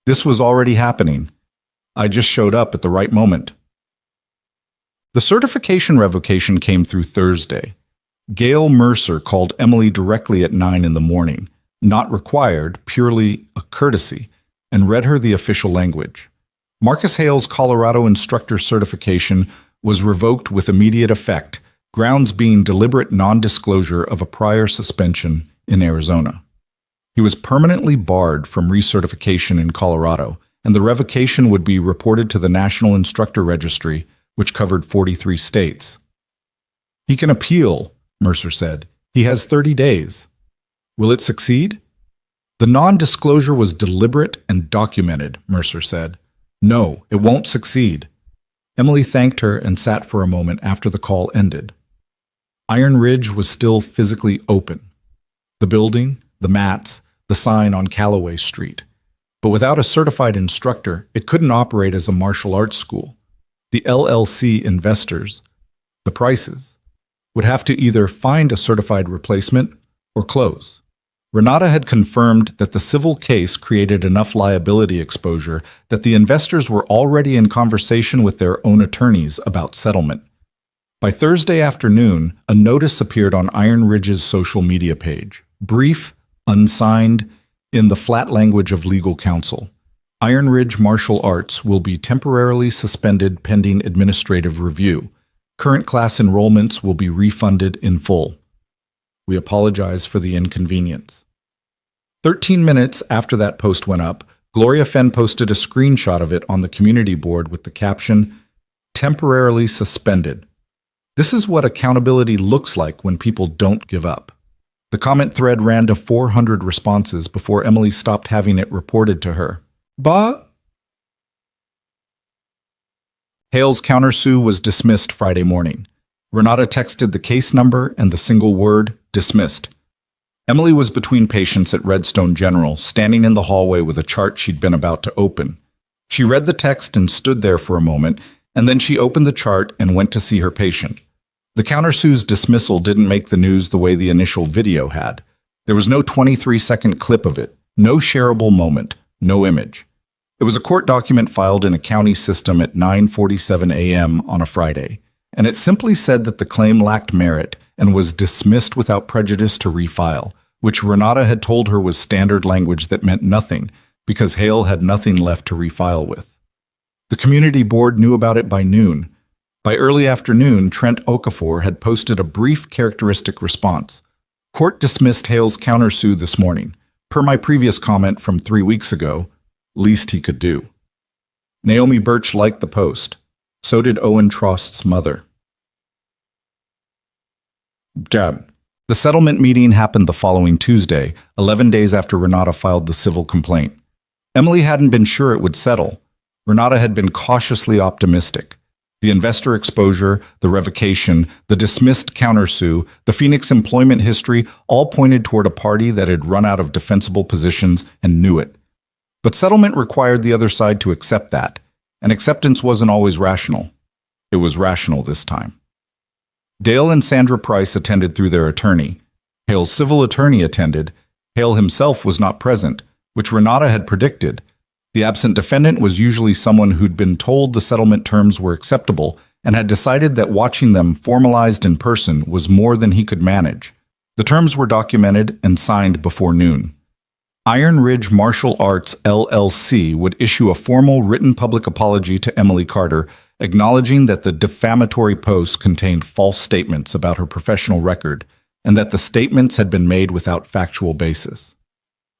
A: This was already happening. I just showed up at the right moment. The certification revocation came through Thursday. Gail Mercer called Emily directly at 9 in the morning, not required, purely a courtesy, and read her the official language. Marcus Hale's Colorado instructor certification was revoked with immediate effect, grounds being deliberate non-disclosure of a prior suspension in Arizona. He was permanently barred from recertification in Colorado, and the revocation would be reported to the National Instructor Registry, which covered 43 states. He can appeal, Mercer said. He has 30 days. Will it succeed? The non-disclosure was deliberate and documented, Mercer said. No, it won't succeed. Emily thanked her and sat for a moment after the call ended. Iron Ridge was still physically open. The building, the mats, the sign on Callaway Street. But without a certified instructor, it couldn't operate as a martial arts school. The LLC investors, the Prices, would have to either find a certified replacement or close. Renata had confirmed that the civil case created enough liability exposure that the investors were already in conversation with their own attorneys about settlement. By Thursday afternoon, a notice appeared on Iron Ridge's social media page. Brief, unsigned, in the flat language of legal counsel. Iron Ridge Martial Arts will be temporarily suspended pending administrative review. Current class enrollments will be refunded in full. We apologize for the inconvenience. 13 minutes after that post went up, Gloria Fenn posted a screenshot of it on the community board with the caption, "Temporarily suspended." This is what accountability looks like when people don't give up. The comment thread ran to 400 responses before Emily stopped having it reported to her. Hale's countersue was dismissed Friday morning. Renata texted the case number and the single word, dismissed. Emily was between patients at Redstone General, standing in the hallway with a chart she'd been about to open. She read the text and stood there for a moment, and then she opened the chart and went to see her patient. The countersue's dismissal didn't make the news the way the initial video had. There was no 23-second clip of it, no shareable moment, no image. It was a court document filed in a county system at 9:47 a.m. on a Friday, and it simply said that the claim lacked merit and was dismissed without prejudice to refile, which Renata had told her was standard language that meant nothing because Hale had nothing left to refile with. The community board knew about it by noon. By early afternoon, Trent Okafor had posted a brief characteristic response. Court dismissed Hale's countersue this morning. Per my previous comment from 3 weeks ago, least he could do. Naomi Birch liked the post. So did Owen Trost's mother. The settlement meeting happened the following Tuesday, 11 days after Renata filed the civil complaint. Emily hadn't been sure it would settle. Renata had been cautiously optimistic. The investor exposure, the revocation, the dismissed countersue, the Phoenix employment history all pointed toward a party that had run out of defensible positions and knew it. But settlement required the other side to accept that, and acceptance wasn't always rational. It was rational this time. Dale and Sandra Price attended through their attorney. Hale's civil attorney attended. Hale himself was not present, which Renata had predicted. The absent defendant was usually someone who'd been told the settlement terms were acceptable and had decided that watching them formalized in person was more than he could manage. The terms were documented and signed before noon. Iron Ridge Martial Arts LLC would issue a formal written public apology to Emily Carter, acknowledging that the defamatory posts contained false statements about her professional record and that the statements had been made without factual basis.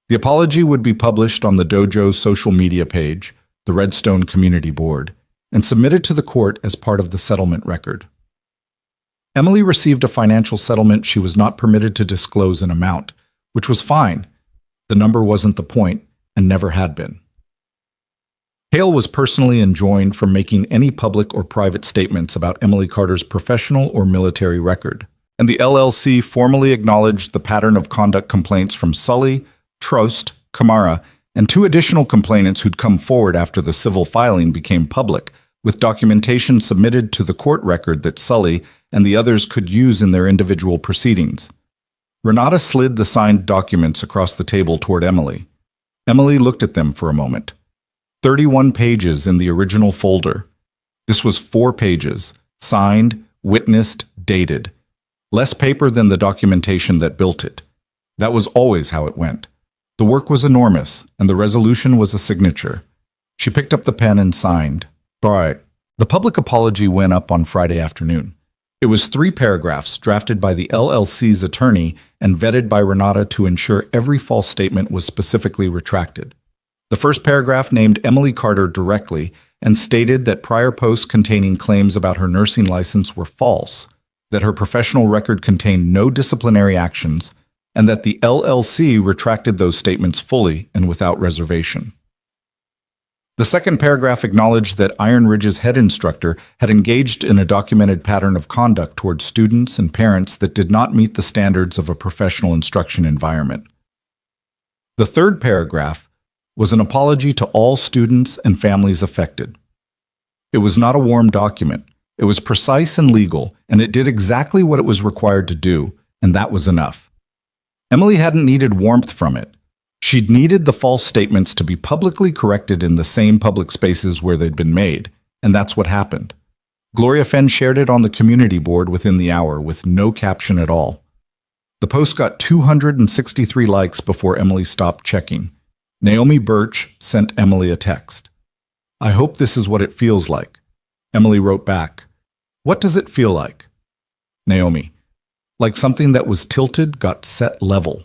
A: The apology would be published on the dojo's social media page, the Redstone Community Board, and submitted to the court as part of the settlement record. Emily received a financial settlement she was not permitted to disclose an amount, which was fine. The number wasn't the point, and never had been. Hale was personally enjoined from making any public or private statements about Emily Carter's professional or military record, and the LLC formally acknowledged the pattern of conduct complaints from Sully, Trost, Kamara, and 2 additional complainants who'd come forward after the civil filing became public, with documentation submitted to the court record that Sully and the others could use in their individual proceedings. Renata slid the signed documents across the table toward Emily. Emily looked at them for a moment. 31 pages in the original folder. This was 4 pages, signed, witnessed, dated. Less paper than the documentation that built it. That was always how it went. The work was enormous, and the resolution was a signature. She picked up the pen and signed. All right. The public apology went up on Friday afternoon. It was 3 paragraphs drafted by the LLC's attorney and vetted by Renata to ensure every false statement was specifically retracted. The first paragraph named Emily Carter directly and stated that prior posts containing claims about her nursing license were false, that her professional record contained no disciplinary actions, and that the LLC retracted those statements fully and without reservation. The second paragraph acknowledged that Iron Ridge's head instructor had engaged in a documented pattern of conduct towards students and parents that did not meet the standards of a professional instruction environment. The third paragraph was an apology to all students and families affected. It was not a warm document. It was precise and legal, and it did exactly what it was required to do, and that was enough. Emily hadn't needed warmth from it. She'd needed the false statements to be publicly corrected in the same public spaces where they'd been made, and that's what happened. Gloria Fenn shared it on the community board within the hour with no caption at all. The post got 263 likes before Emily stopped checking. Naomi Birch sent Emily a text. "I hope this is what it feels like." Emily wrote back, "What does it feel like?" Naomi, "Like something that was tilted got set level."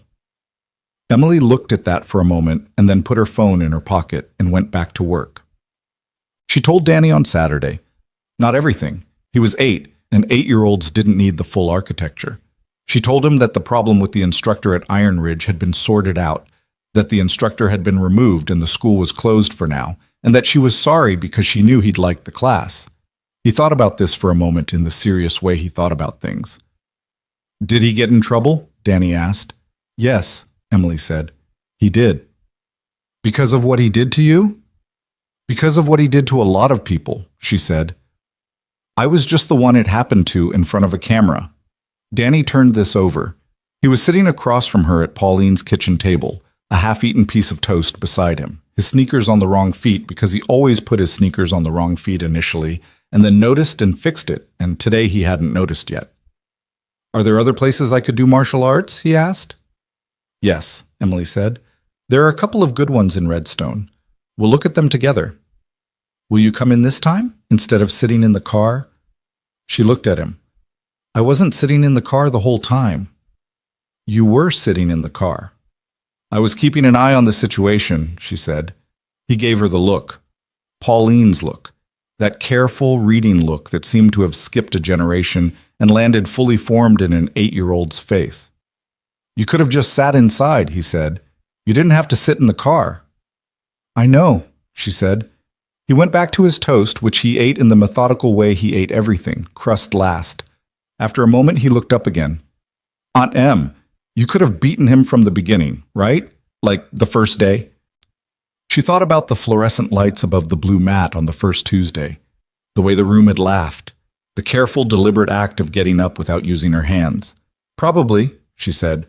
A: Emily looked at that for a moment and then put her phone in her pocket and went back to work. She told Danny on Saturday. Not everything. He was 8, and 8-year-olds didn't need the full architecture. She told him that the problem with the instructor at Iron Ridge had been sorted out, that the instructor had been removed and the school was closed for now, and that she was sorry because she knew he'd like the class. He thought about this for a moment in the serious way he thought about things. "Did he get in trouble?" Danny asked. "Yes," Emily said. "He did." "Because of what he did to you?" "Because of what he did to a lot of people," she said. "I was just the one it happened to in front of a camera." Danny turned this over. He was sitting across from her at Pauline's kitchen table, a half-eaten piece of toast beside him, his sneakers on the wrong feet because he always put his sneakers on the wrong feet initially, and then noticed and fixed it, and today he hadn't noticed yet. "Are there other places I could do martial arts?" he asked. "Yes," Emily said. "There are a couple of good ones in Redstone. We'll look at them together." "Will you come in this time, instead of sitting in the car?" She looked at him. "I wasn't sitting in the car the whole time." "You were sitting in the car." "I was keeping an eye on the situation," she said. He gave her the look. Pauline's look. That careful, reading look that seemed to have skipped a generation and landed fully formed in an 8-year-old's face. "You could have just sat inside," he said. "You didn't have to sit in the car." "I know," she said. He went back to his toast, which he ate in the methodical way he ate everything, crust last. After a moment, he looked up again. "Aunt Em, you could have beaten him from the beginning, right? Like the first day?" She thought about the fluorescent lights above the blue mat on the first Tuesday, the way the room had laughed, the careful, deliberate act of getting up without using her hands. "Probably," she said.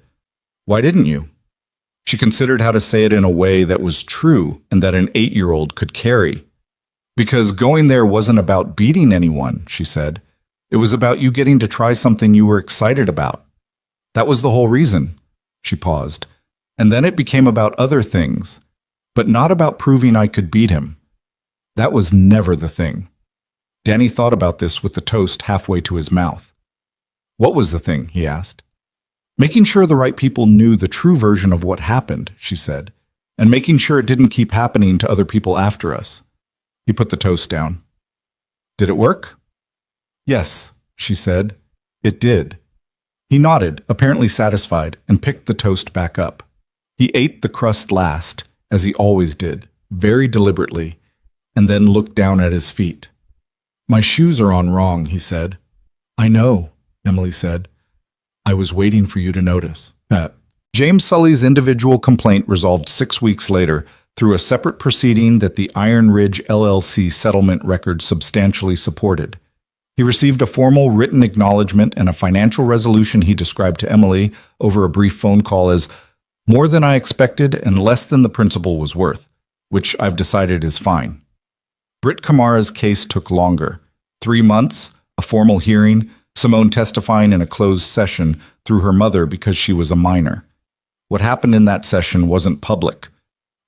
A: "Why didn't you?" She considered how to say it in a way that was true and that an 8-year-old could carry. "Because going there wasn't about beating anyone," she said. "It was about you getting to try something you were excited about. That was the whole reason." She paused. "And then it became about other things, but not about proving I could beat him. That was never the thing." Danny thought about this with the toast halfway to his mouth. "What was the thing?" he asked. "Making sure the right people knew the true version of what happened," she said, "and making sure it didn't keep happening to other people after us." He put the toast down. "Did it work?" "Yes," she said. "It did." He nodded, apparently satisfied, and picked the toast back up. He ate the crust last, as he always did, very deliberately, and then looked down at his feet. "My shoes are on wrong," he said. "I know," Emily said. "I was waiting for you to notice." James Sully's individual complaint resolved 6 weeks later through a separate proceeding that the Iron Ridge LLC settlement record substantially supported. He received a formal written acknowledgement and a financial resolution he described to Emily over a brief phone call as more than I expected and less than the principal was worth, which I've decided is fine. Britt Kamara's case took longer. 3 months, a formal hearing, Simone testifying in a closed session through her mother because she was a minor. What happened in that session wasn't public.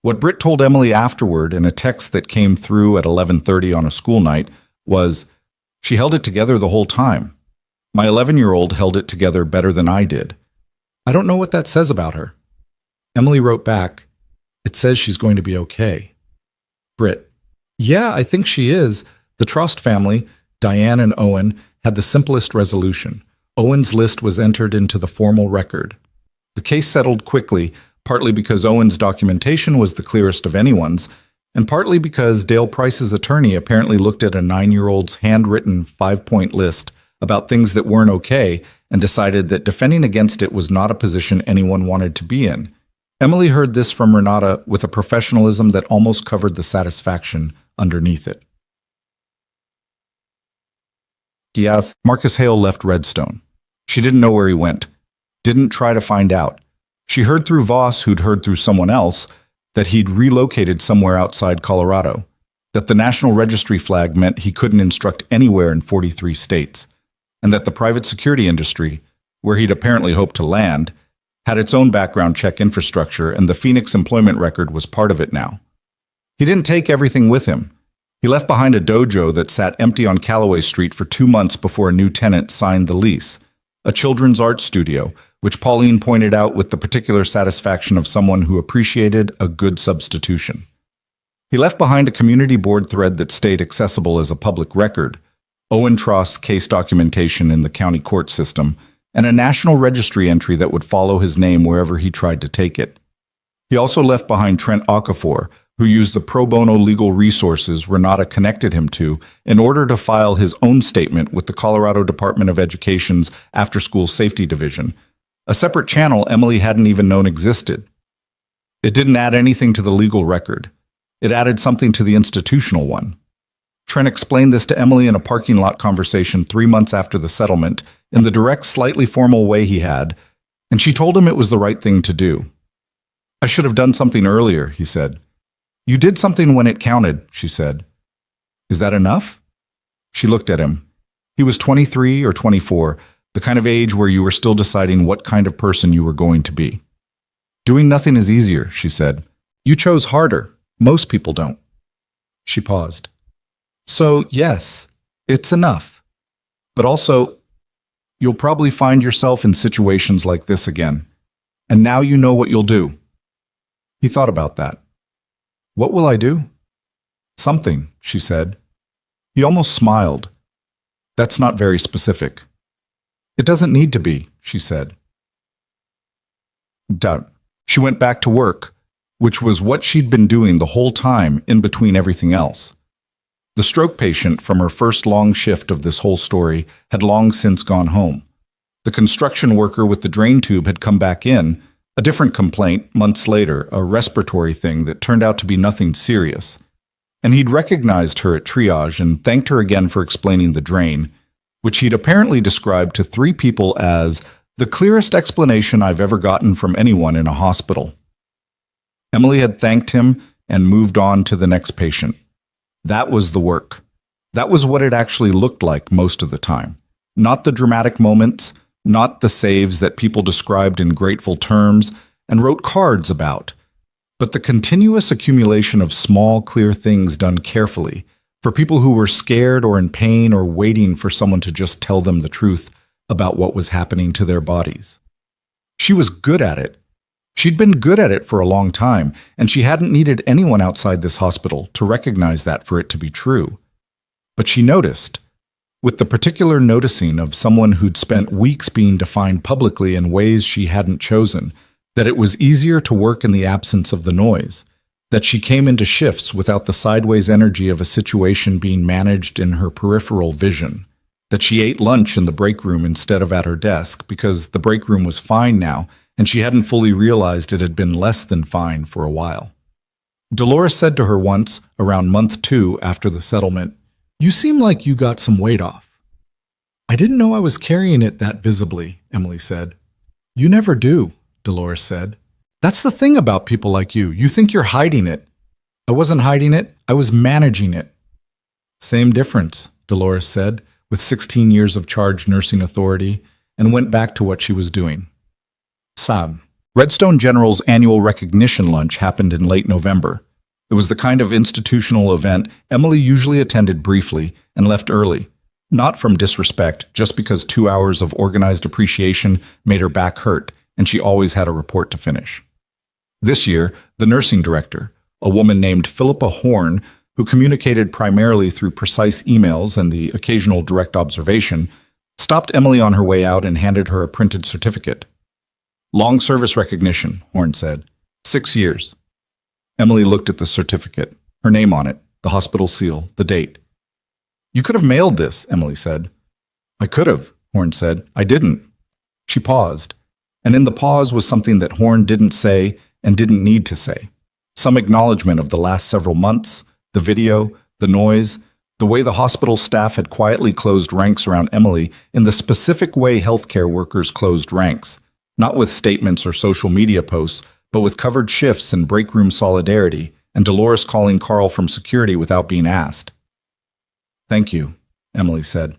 A: What Britt told Emily afterward in a text that came through at 11:30 on a school night was, "She held it together the whole time. My 11-year-old held it together better than I did. I don't know what that says about her." Emily wrote back, "It says she's going to be okay." Britt, "Yeah, I think she is. The Trost family, Diane and Owen, had the simplest resolution. Owen's list was entered into the formal record. The case settled quickly, partly because Owen's documentation was the clearest of anyone's, and partly because Dale Price's attorney apparently looked at a 9-year-old's handwritten 5-point list about things that weren't okay and decided that defending against it was not a position anyone wanted to be in. Emily heard this from Renata with a professionalism that almost covered the satisfaction underneath it. Yes, Marcus Hale left Redstone. She didn't know where he went, didn't try to find out. She heard through Voss, who'd heard through someone else, that he'd relocated somewhere outside Colorado, that the National Registry flag meant he couldn't instruct anywhere in 43 states, and that the private security industry, where he'd apparently hoped to land, had its own background check infrastructure, and the Phoenix employment record was part of it now. He didn't take everything with him. He left behind a dojo that sat empty on Callaway Street for 2 months before a new tenant signed the lease, a children's art studio, which Pauline pointed out with the particular satisfaction of someone who appreciated a good substitution. He left behind a community board thread that stayed accessible as a public record, Owen Tross case documentation in the county court system, and a national registry entry that would follow his name wherever he tried to take it. He also left behind Trent Okafor, who used the pro bono legal resources Renata connected him to in order to file his own statement with the Colorado Department of Education's After-School Safety Division, a separate channel Emily hadn't even known existed. It didn't add anything to the legal record. It added something to the institutional one. Trent explained this to Emily in a parking lot conversation 3 months after the settlement, in the direct, slightly formal way he had, and she told him it was the right thing to do. "I should have done something earlier," he said. "You did something when it counted," she said. "Is that enough?" She looked at him. He was 23 or 24, the kind of age where you were still deciding what kind of person you were going to be. "Doing nothing is easier," she said. "You chose harder. Most people don't." She paused. "So, yes, it's enough. But also, you'll probably find yourself in situations like this again. And now you know what you'll do." He thought about that. "What will I do?" "Something," she said. He almost smiled. "That's not very specific." "It doesn't need to be," she said. Doubt. She went back to work, which was what she'd been doing the whole time in between everything else. The stroke patient from her first long shift of this whole story had long since gone home. The construction worker with the drain tube had come back in, a different complaint months later, a respiratory thing that turned out to be nothing serious. And he'd recognized her at triage and thanked her again for explaining the drain, which he'd apparently described to 3 people as the clearest explanation I've ever gotten from anyone in a hospital. Emily had thanked him and moved on to the next patient. That was the work. That was what it actually looked like most of the time. Not the dramatic moments, not the saves that people described in grateful terms and wrote cards about, but the continuous accumulation of small, clear things done carefully for people who were scared or in pain or waiting for someone to just tell them the truth about what was happening to their bodies. She was good at it. She'd been good at it for a long time, and she hadn't needed anyone outside this hospital to recognize that for it to be true. But she noticed, with the particular noticing of someone who'd spent weeks being defined publicly in ways she hadn't chosen, that it was easier to work in the absence of the noise, that she came into shifts without the sideways energy of a situation being managed in her peripheral vision, that she ate lunch in the break room instead of at her desk because the break room was fine now, and she hadn't fully realized it had been less than fine for a while. Dolores said to her once, around month 2 after the settlement, "You seem like you got some weight off." "I didn't know I was carrying it that visibly," Emily said. "You never do," Dolores said. "That's the thing about people like you. You think you're hiding it." "I wasn't hiding it. I was managing it." "Same difference," Dolores said, with 16 years of charge nursing authority, and went back to what she was doing. Sam. Redstone General's annual recognition lunch happened in late November. It was the kind of institutional event Emily usually attended briefly and left early, not from disrespect, just because 2 hours of organized appreciation made her back hurt, and she always had a report to finish. This year, the nursing director, a woman named Philippa Horn, who communicated primarily through precise emails and the occasional direct observation, stopped Emily on her way out and handed her a printed certificate. "Long service recognition," Horn said. 6 years. Emily looked at the certificate. Her name on it, the hospital seal, the date. You could have mailed this, Emily said. I could have, Horn said. I didn't. She paused, and in the pause was something that Horn didn't say and didn't need to say. Some acknowledgement of the last several months, the video, the noise, the way the hospital staff had quietly closed ranks around Emily in the specific way healthcare workers closed ranks, not with statements or social media posts, but with covered shifts and break room solidarity, and Dolores calling Carl from security without being asked. Thank you, Emily said.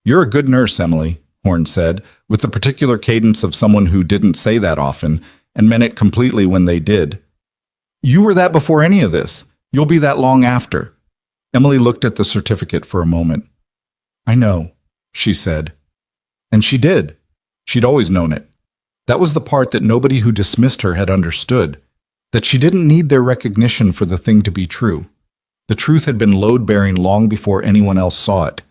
A: You're a good nurse, Emily, Horn said, with the particular cadence of someone who didn't say that often and meant it completely when they did. You were that before any of this. You'll be that long after. Emily looked at the certificate for a moment. I know, she said. And she did. She'd always known it. That was the part that nobody who dismissed her had understood, that she didn't need their recognition for the thing to be true. The truth had been load-bearing long before anyone else saw it.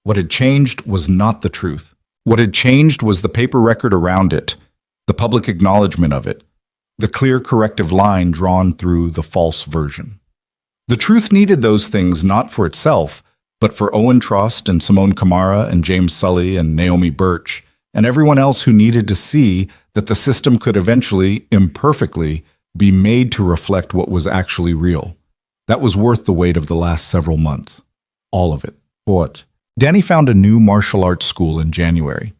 A: What had changed was not the truth. What had changed was the paper record around it, the public acknowledgement of it, the clear corrective line drawn through the false version. The truth needed those things not for itself, but for Owen Trost and Simone Camara and James Sully and Naomi Birch, and everyone else who needed to see that the system could eventually, imperfectly, be made to reflect what was actually real. That was worth the wait of the last several months. All of it. What? Danny found a new martial arts school in January.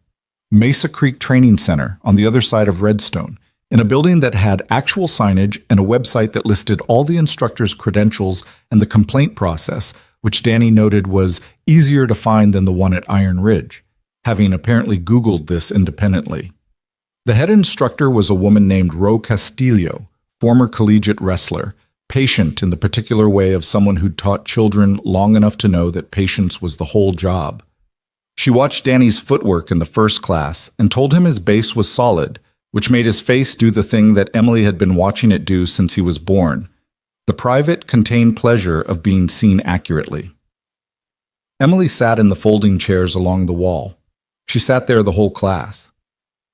A: Mesa Creek Training Center on the other side of Redstone, in a building that had actual signage and a website that listed all the instructors' credentials and the complaint process, which Danny noted was easier to find than the one at Iron Ridge, having apparently Googled this independently. The head instructor was a woman named Ro Castillo, former collegiate wrestler, patient in the particular way of someone who'd taught children long enough to know that patience was the whole job. She watched Danny's footwork in the first class and told him his base was solid, which made his face do the thing that Emily had been watching it do since he was born, the private, contained pleasure of being seen accurately. Emily sat in the folding chairs along the wall. She sat there the whole class.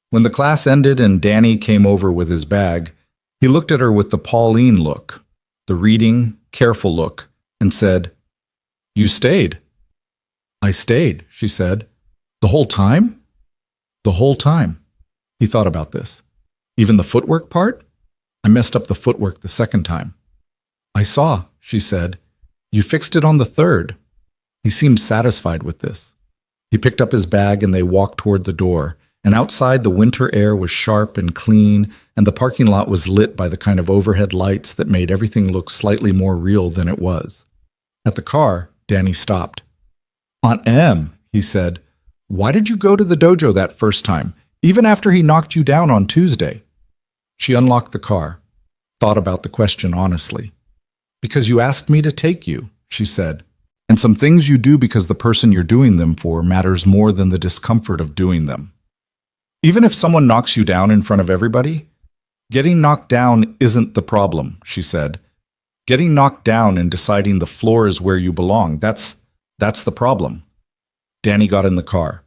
A: When the class ended and Danny came over with his bag, he looked at her with the Pauline look, the reading, careful look, and said, "You stayed." "I stayed," she said. "The whole time?" "The whole time." He thought about this. "Even the footwork part?" "I messed up the footwork the second time." "I saw," she said. "You fixed it on the third." He seemed satisfied with this. He picked up his bag and they walked toward the door, and outside the winter air was sharp and clean, and the parking lot was lit by the kind of overhead lights that made everything look slightly more real than it was. At the car, Danny stopped. "Aunt Em," he said, "why did you go to the dojo that first time, even after he knocked you down on Tuesday?" She unlocked the car, thought about the question honestly. "Because you asked me to take you," she said. "And some things you do because the person you're doing them for matters more than the discomfort of doing them. Even if someone knocks you down in front of everybody, getting knocked down isn't the problem," she said. "Getting knocked down and deciding the floor is where you belong, that's the problem." Danny got in the car.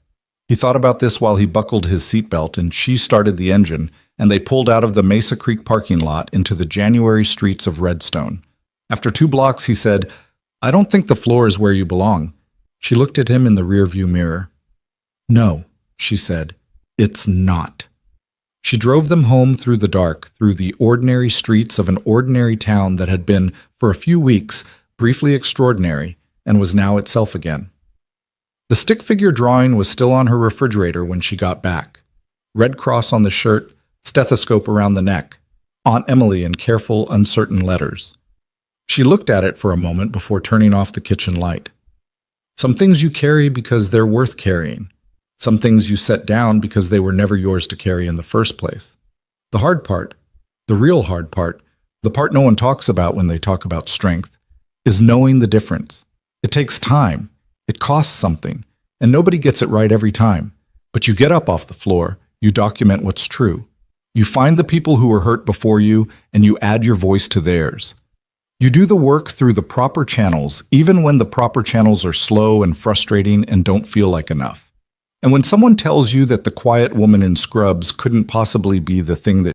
A: He thought about this while he buckled his seatbelt, and she started the engine, and they pulled out of the Mesa Creek parking lot into the January streets of Redstone. After 2 blocks, he said, "I don't think the floor is where you belong." She looked at him in the rearview mirror. "No," she said, "it's not." She drove them home through the dark, through the ordinary streets of an ordinary town that had been, for a few weeks, briefly extraordinary, and was now itself again. The stick figure drawing was still on her refrigerator when she got back. Red cross on the shirt, stethoscope around the neck, Aunt Emily in careful, uncertain letters. She looked at it for a moment before turning off the kitchen light. Some things you carry because they're worth carrying. Some things you set down because they were never yours to carry in the first place. The hard part, the real hard part, the part no one talks about when they talk about strength, is knowing the difference. It takes time. It costs something, and nobody gets it right every time. But you get up off the floor, you document what's true. You find the people who were hurt before you, and you add your voice to theirs. You do the work through the proper channels, even when the proper channels are slow and frustrating and don't feel like enough. And when someone tells you that the quiet woman in scrubs couldn't possibly be the thing that